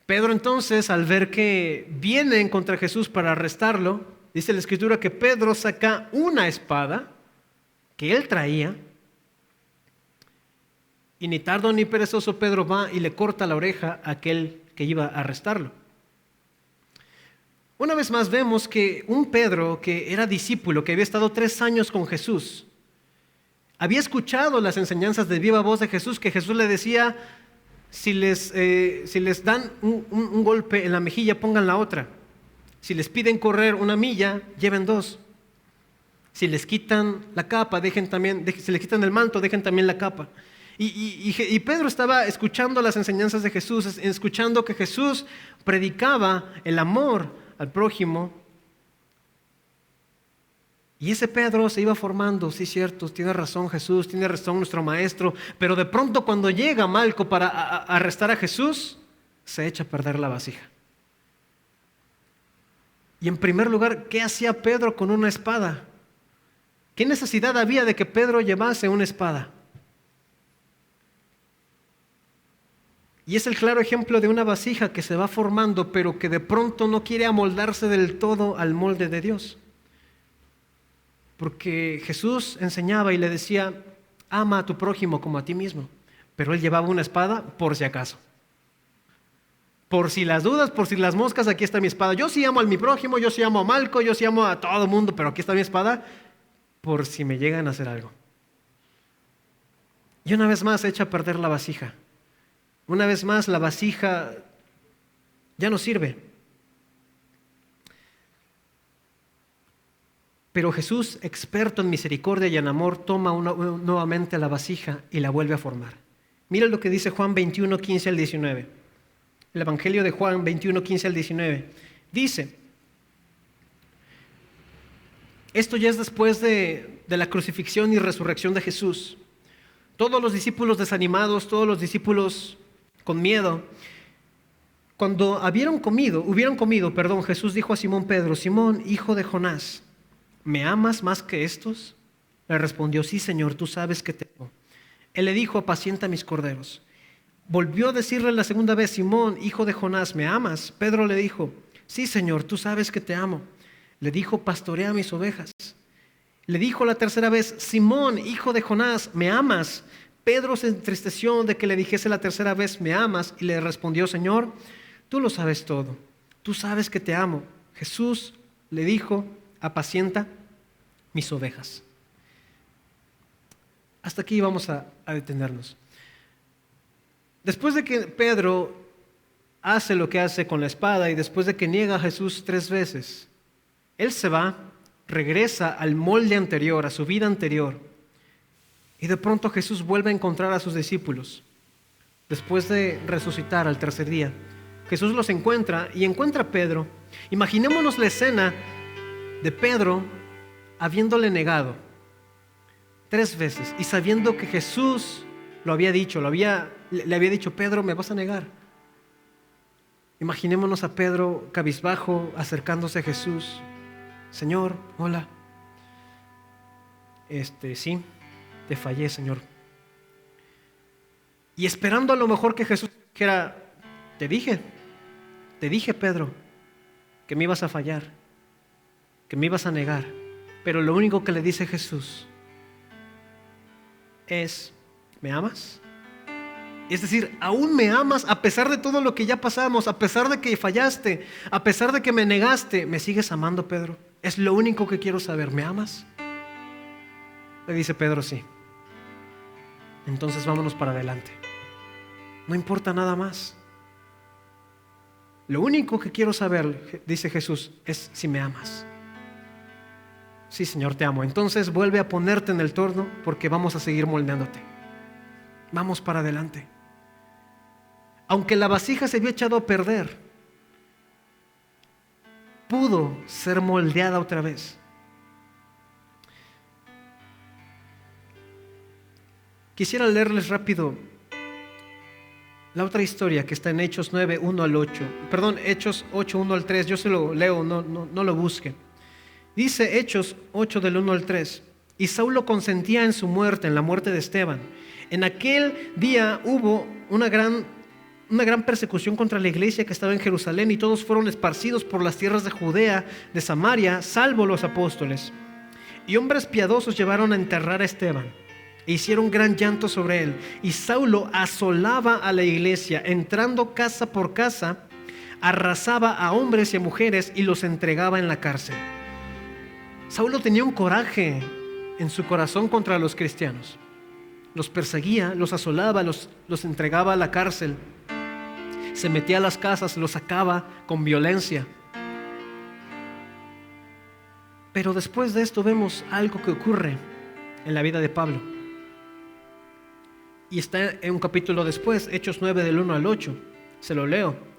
Pedro entonces, al ver que vienen contra Jesús para arrestarlo, dice la Escritura que Pedro saca una espada que él traía, y ni tardo ni perezoso Pedro va y le corta la oreja a aquel que iba a arrestarlo. Una vez más vemos que un Pedro que era discípulo, que había estado 3 años con Jesús, había escuchado las enseñanzas de viva voz de Jesús, que Jesús le decía, si les dan un golpe en la mejilla, pongan la otra. Si les piden correr 1 milla, lleven 2. Si les quitan la capa, si les quitan el manto, dejen también la capa. Y Pedro estaba escuchando las enseñanzas de Jesús, escuchando que Jesús predicaba el amor al prójimo. Y ese Pedro se iba formando, sí, cierto, tiene razón Jesús, tiene razón nuestro maestro, pero de pronto cuando llega Malco para arrestar a Jesús, se echa a perder la vasija. Y en primer lugar, ¿qué hacía Pedro con una espada? ¿Qué necesidad había de que Pedro llevase una espada? Y es el claro ejemplo de una vasija que se va formando, pero que de pronto no quiere amoldarse del todo al molde de Dios. Porque Jesús enseñaba y le decía, ama a tu prójimo como a ti mismo. Pero él llevaba una espada por si acaso. Por si las dudas, por si las moscas, aquí está mi espada. Yo sí amo a mi prójimo, yo sí amo a Malco, yo sí amo a todo el mundo, pero aquí está mi espada por si me llegan a hacer algo. Y una vez más se echa a perder la vasija. Una vez más la vasija ya no sirve. Pero Jesús, experto en misericordia y en amor, toma nuevamente la vasija y la vuelve a formar. Mira lo que dice Juan 21, 15 al 19. El Evangelio de Juan 21, 15 al 19. Dice, esto ya es después de la crucifixión y resurrección de Jesús. Todos los discípulos desanimados, todos los discípulos con miedo. Cuando hubieron comido, Jesús dijo a Simón Pedro, Simón, hijo de Jonás, ¿me amas más que estos? Le respondió, sí, Señor, tú sabes que te amo. Él le dijo, apacienta mis corderos. Volvió a decirle la segunda vez, Simón, hijo de Jonás, ¿me amas? Pedro le dijo, sí, Señor, tú sabes que te amo. Le dijo, pastorea mis ovejas. Le dijo la tercera vez, Simón, hijo de Jonás, ¿me amas? Pedro se entristeció de que le dijese la tercera vez, ¿me amas? Y le respondió, Señor, tú lo sabes todo. Tú sabes que te amo. Jesús le dijo: apacienta mis ovejas. Hasta aquí vamos a detenernos. Después de que Pedro hace lo que hace con la espada y después de que niega a Jesús 3 veces, él se va, regresa al molde anterior, a su vida anterior, y de pronto Jesús vuelve a encontrar a sus discípulos. Después de resucitar al tercer día, Jesús los encuentra y encuentra a Pedro. Imaginémonos la escena de Pedro habiéndole negado 3 veces y sabiendo que Jesús lo había dicho, le había dicho: Pedro, me vas a negar. Imaginémonos a Pedro cabizbajo acercándose a Jesús: Señor, hola. Sí, te fallé, Señor. Y esperando a lo mejor que Jesús dijera: te dije, Pedro, que me ibas a fallar, que me ibas a negar. Pero lo único que le dice Jesús es: ¿me amas? Es decir, aún me amas a pesar de todo lo que ya pasamos, a pesar de que fallaste, a pesar de que me negaste, ¿me sigues amando, Pedro? Es lo único que quiero saber, ¿me amas? Le dice Pedro: sí. Entonces vámonos para adelante. No importa nada más. Lo único que quiero saber, dice Jesús, es si me amas. Sí, Señor, te amo. Entonces vuelve a ponerte en el torno porque vamos a seguir moldeándote. Vamos para adelante. Aunque la vasija se había echado a perder, pudo ser moldeada otra vez. Quisiera leerles rápido la otra historia que está en Hechos 9, 1 al 8. Perdón, Hechos 8, 1 al 3. Yo se lo leo, no lo busquen. Dice Hechos 8 del 1 al 3: y Saulo consentía en su muerte, en la muerte de Esteban. En aquel día hubo una gran persecución contra la iglesia que estaba en Jerusalén, y todos fueron esparcidos por las tierras de Judea, de Samaria, salvo los apóstoles. Y hombres piadosos llevaron a enterrar a Esteban e hicieron gran llanto sobre él. Y Saulo asolaba a la iglesia, entrando casa por casa, arrasaba a hombres y a mujeres y los entregaba en la cárcel. Saulo tenía un coraje en su corazón contra los cristianos. Los perseguía, los asolaba, los entregaba a la cárcel. Se metía a las casas, los sacaba con violencia. Pero después de esto vemos algo que ocurre en la vida de Pablo. Y está en un capítulo después, Hechos 9 del 1 al 8. Se lo leo.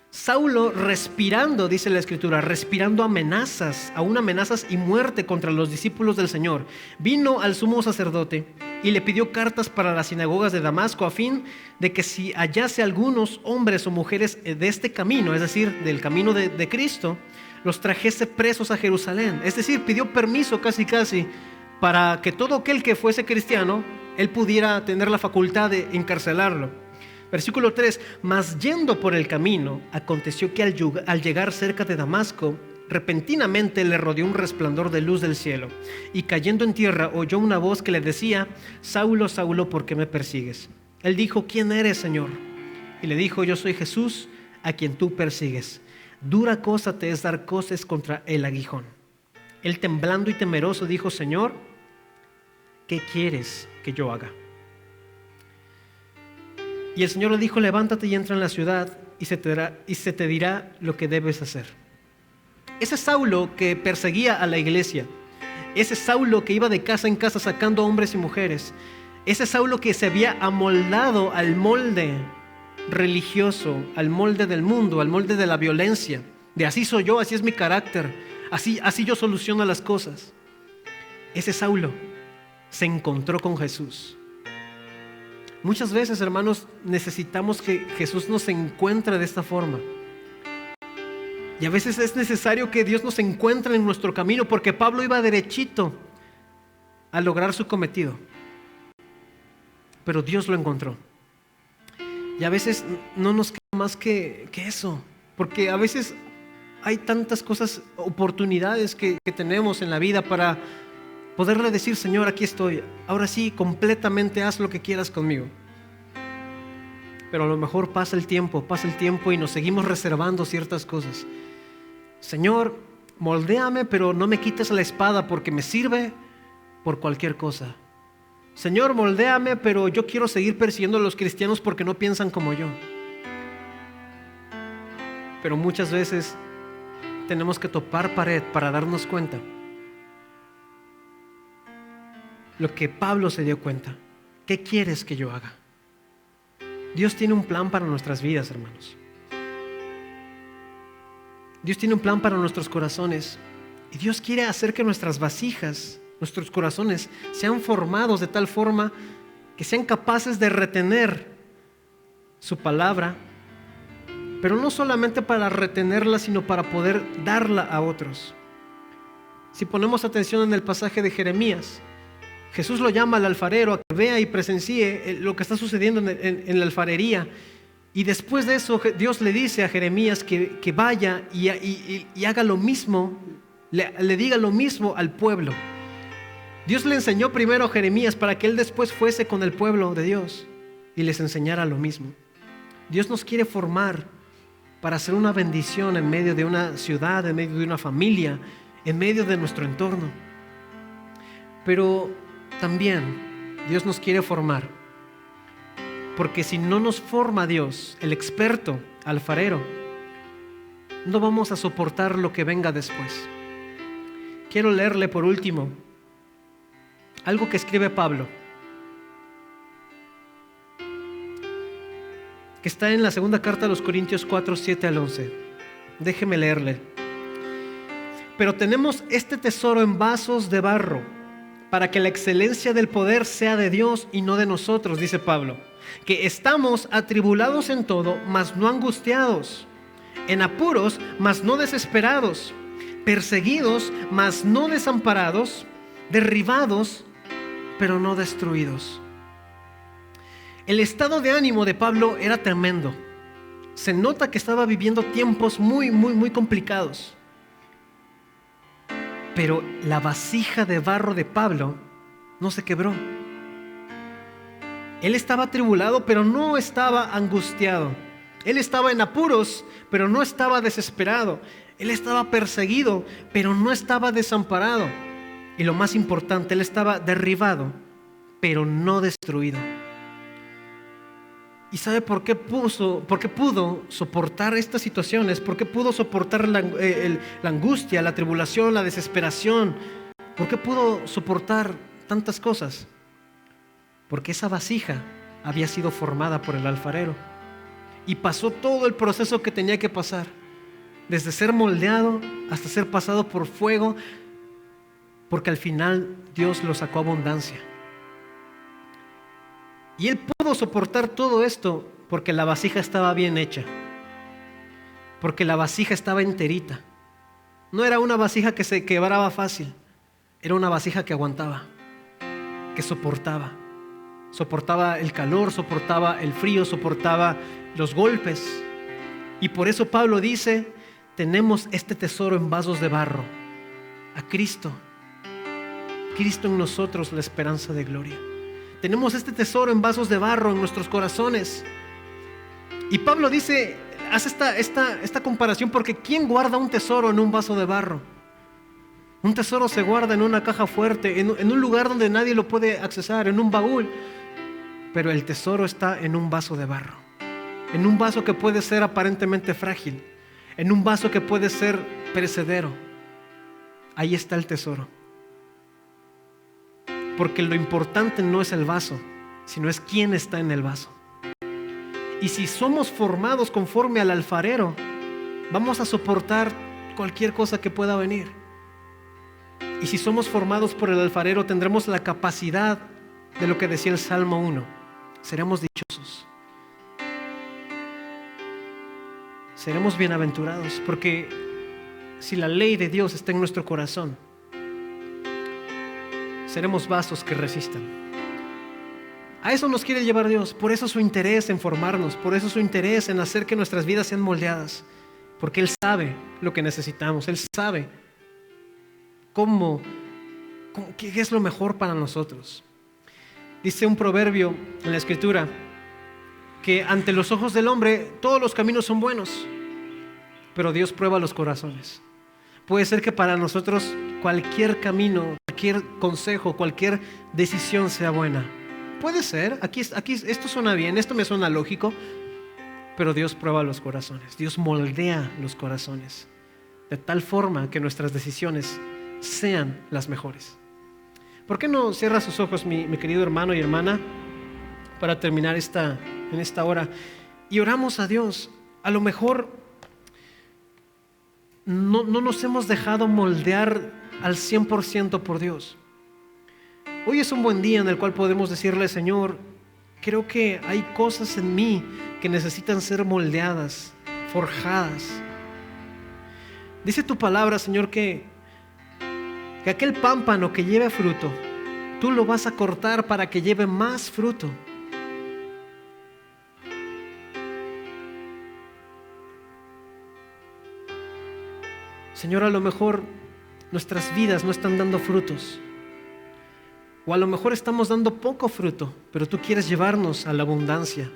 Saulo respirando, dice la Escritura, respirando amenazas, aún amenazas y muerte contra los discípulos del Señor, vino al sumo sacerdote y le pidió cartas para las sinagogas de Damasco, a fin de que si hallase algunos hombres o mujeres de este camino, es decir, del camino de Cristo, los trajese presos a Jerusalén. Es decir, pidió permiso casi para que todo aquel que fuese cristiano, él pudiera tener la facultad de encarcelarlo. Versículo 3: mas yendo por el camino, aconteció que al llegar cerca de Damasco, repentinamente le rodeó un resplandor de luz del cielo, y cayendo en tierra oyó una voz que le decía: Saulo, Saulo, ¿por qué me persigues? Él dijo: ¿quién eres, Señor? Y le dijo: yo soy Jesús, a quien tú persigues. Dura cosa te es dar coces contra el aguijón. Él, temblando y temeroso, dijo: Señor, ¿qué quieres que yo haga? Y el Señor le dijo: levántate y entra en la ciudad, y se te dirá lo que debes hacer. Ese Saulo que perseguía a la iglesia, ese Saulo que iba de casa en casa sacando hombres y mujeres, ese Saulo que se había amoldado al molde religioso, al molde del mundo, al molde de la violencia, de así soy yo, así es mi carácter, así yo soluciono las cosas. Ese Saulo se encontró con Jesús. Muchas veces, hermanos, necesitamos que Jesús nos encuentre de esta forma. Y a veces es necesario que Dios nos encuentre en nuestro camino, porque Pablo iba derechito a lograr su cometido. Pero Dios lo encontró. Y a veces no nos queda más que eso, porque a veces hay tantas cosas, oportunidades que tenemos en la vida para poderle decir: Señor, aquí estoy, ahora sí, completamente haz lo que quieras conmigo. Pero a lo mejor pasa el tiempo y nos seguimos reservando ciertas cosas. Señor, moldéame, pero no me quites la espada porque me sirve por cualquier cosa. Señor, moldéame, pero yo quiero seguir persiguiendo a los cristianos porque no piensan como yo. Pero muchas veces tenemos que topar pared para darnos cuenta lo que Pablo se dio cuenta. ¿Qué quieres que yo haga? Dios tiene un plan para nuestras vidas, hermanos. Dios tiene un plan para nuestros corazones. Y Dios quiere hacer que nuestras vasijas, nuestros corazones, sean formados de tal forma que sean capaces de retener su palabra, pero no solamente para retenerla, sino para poder darla a otros. Si ponemos atención en el pasaje de Jeremías, Jesús lo llama al alfarero a que vea y presencie lo que está sucediendo en la alfarería. Y después de eso, Dios le dice a Jeremías que vaya y haga lo mismo, le diga lo mismo al pueblo. Dios le enseñó primero a Jeremías para que él después fuese con el pueblo de Dios y les enseñara lo mismo. Dios nos quiere formar para hacer una bendición en medio de una ciudad, en medio de una familia, en medio de nuestro entorno. Pero también Dios nos quiere formar, porque si no nos forma Dios, el experto alfarero, no vamos a soportar lo que venga después. Quiero leerle por último algo que escribe Pablo, que está en la segunda carta a los Corintios 4, 7 al 11. Déjeme leerle. Pero tenemos este tesoro en vasos de barro, para que la excelencia del poder sea de Dios y no de nosotros, dice Pablo, que estamos atribulados en todo, mas no angustiados, en apuros, mas no desesperados, perseguidos, mas no desamparados, derribados, pero no destruidos. El estado de ánimo de Pablo era tremendo. Se nota que estaba viviendo tiempos muy complicados. Pero la vasija de barro de Pablo no se quebró. Él estaba atribulado, pero no estaba angustiado. Él estaba en apuros, pero no estaba desesperado. Él estaba perseguido, pero no estaba desamparado. Y lo más importante, él estaba derribado, pero no destruido. ¿Y sabe por qué pudo soportar estas situaciones? ¿Por qué pudo soportar la angustia, la tribulación, la desesperación? ¿Por qué pudo soportar tantas cosas? Porque esa vasija había sido formada por el alfarero y pasó todo el proceso que tenía que pasar, desde ser moldeado hasta ser pasado por fuego, porque al final Dios lo sacó a abundancia. Y él pudo soportar todo esto porque la vasija estaba bien hecha, porque la vasija estaba enterita. No era una vasija que se quebraba fácil, era una vasija que aguantaba, que soportaba el calor, soportaba el frío, soportaba los golpes. Y por eso Pablo dice: tenemos este tesoro en vasos de barro, a Cristo en nosotros, la esperanza de gloria. Tenemos este tesoro en vasos de barro en nuestros corazones. Y Pablo dice, hace esta comparación, porque ¿quién guarda un tesoro en un vaso de barro? Un tesoro se guarda en una caja fuerte, en un lugar donde nadie lo puede accesar, en un baúl. Pero el tesoro está en un vaso de barro, en un vaso que puede ser aparentemente frágil, en un vaso que puede ser perecedero. Ahí está el tesoro. Porque lo importante no es el vaso, sino es quién está en el vaso. Y si somos formados conforme al alfarero, vamos a soportar cualquier cosa que pueda venir. Y si somos formados por el alfarero, tendremos la capacidad de lo que decía el Salmo 1. Seremos dichosos. Seremos bienaventurados, porque si la ley de Dios está en nuestro corazón, seremos vasos que resistan. A eso nos quiere llevar Dios. Por eso su interés en formarnos, por eso su interés en hacer que nuestras vidas sean moldeadas, porque Él sabe lo que necesitamos. Él sabe qué es lo mejor para nosotros. Dice un proverbio en la Escritura que ante los ojos del hombre todos los caminos son buenos, pero Dios prueba los corazones. Puede ser que para nosotros cualquier camino, cualquier consejo, cualquier decisión sea buena. Puede ser, aquí esto suena bien, esto me suena lógico, pero Dios prueba los corazones, Dios moldea los corazones de tal forma que nuestras decisiones sean las mejores. ¿Por qué no cierra sus ojos, mi querido hermano y hermana, para terminar en esta hora y oramos a Dios? A lo mejor no nos hemos dejado moldear al 100% por Dios. Hoy es un buen día en el cual podemos decirle: Señor, creo que hay cosas en mí que necesitan ser moldeadas, forjadas. Dice tu palabra, Señor, que aquel pámpano que lleve fruto, tú lo vas a cortar para que lleve más fruto. Señor, a lo mejor nuestras vidas no están dando frutos, o a lo mejor estamos dando poco fruto, pero tú quieres llevarnos a la abundancia.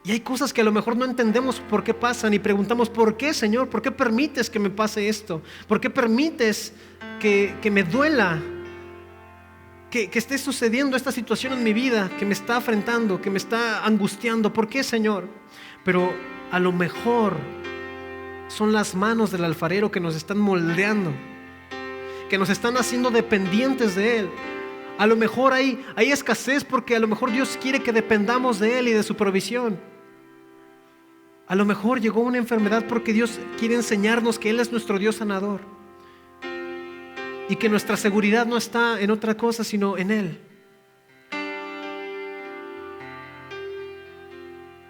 Y hay cosas que a lo mejor no entendemos por qué pasan y preguntamos: ¿por qué, Señor? ¿Por qué permites que me pase esto? ¿Por qué permites que me duela? Que esté sucediendo esta situación en mi vida, que me está afrentando, que me está angustiando. ¿Por qué, Señor? Pero a lo mejor son las manos del alfarero que nos están moldeando, que nos están haciendo dependientes de Él. A lo mejor hay escasez porque a lo mejor Dios quiere que dependamos de Él y de su provisión. A lo mejor llegó una enfermedad porque Dios quiere enseñarnos que Él es nuestro Dios sanador y que nuestra seguridad no está en otra cosa sino en Él.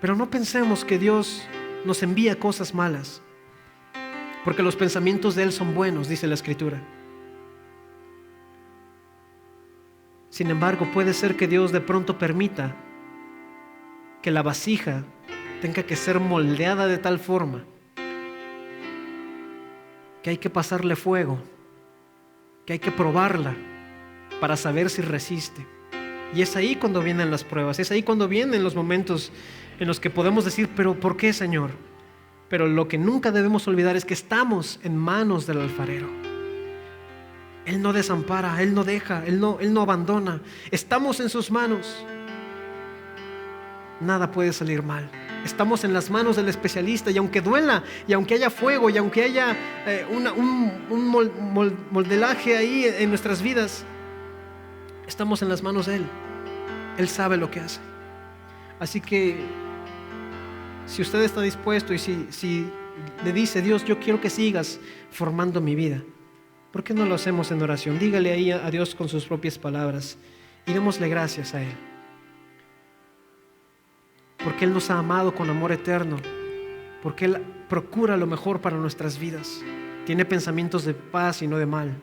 Pero no pensemos que Dios nos envía cosas malas, porque los pensamientos de Él son buenos, dice la Escritura. Sin embargo, puede ser que Dios de pronto permita que la vasija tenga que ser moldeada de tal forma que hay que pasarle fuego, que hay que probarla para saber si resiste. Y es ahí cuando vienen las pruebas, es ahí cuando vienen los momentos en los que podemos decir: ¿pero por qué, Señor? Pero lo que nunca debemos olvidar es que estamos en manos del alfarero. Él no desampara, Él no deja, Él no abandona. Estamos en sus manos. Nada puede salir mal. Estamos en las manos del especialista, y aunque duela, y aunque haya fuego, y aunque haya un moldelaje ahí en nuestras vidas, estamos en las manos de Él. Él sabe lo que hace. Así que si usted está dispuesto y si le dice: Dios, yo quiero que sigas formando mi vida, ¿por qué no lo hacemos en oración? Dígale ahí a Dios con sus propias palabras y démosle gracias a Él, porque Él nos ha amado con amor eterno, porque Él procura lo mejor para nuestras vidas, tiene pensamientos de paz y no de mal,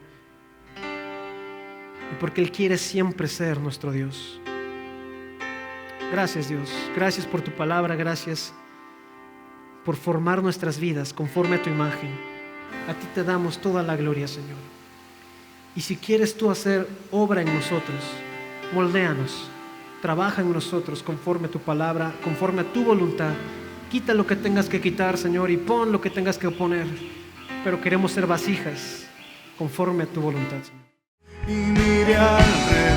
y porque Él quiere siempre ser nuestro Dios. Gracias, Dios, gracias por tu palabra, gracias por formar nuestras vidas conforme a tu imagen. A ti te damos toda la gloria, Señor. Y si quieres tú hacer obra en nosotros, moldéanos, trabaja en nosotros conforme a tu palabra, conforme a tu voluntad. Quita lo que tengas que quitar, Señor, y pon lo que tengas que poner. Pero queremos ser vasijas conforme a tu voluntad, Señor. Y mire alrededor.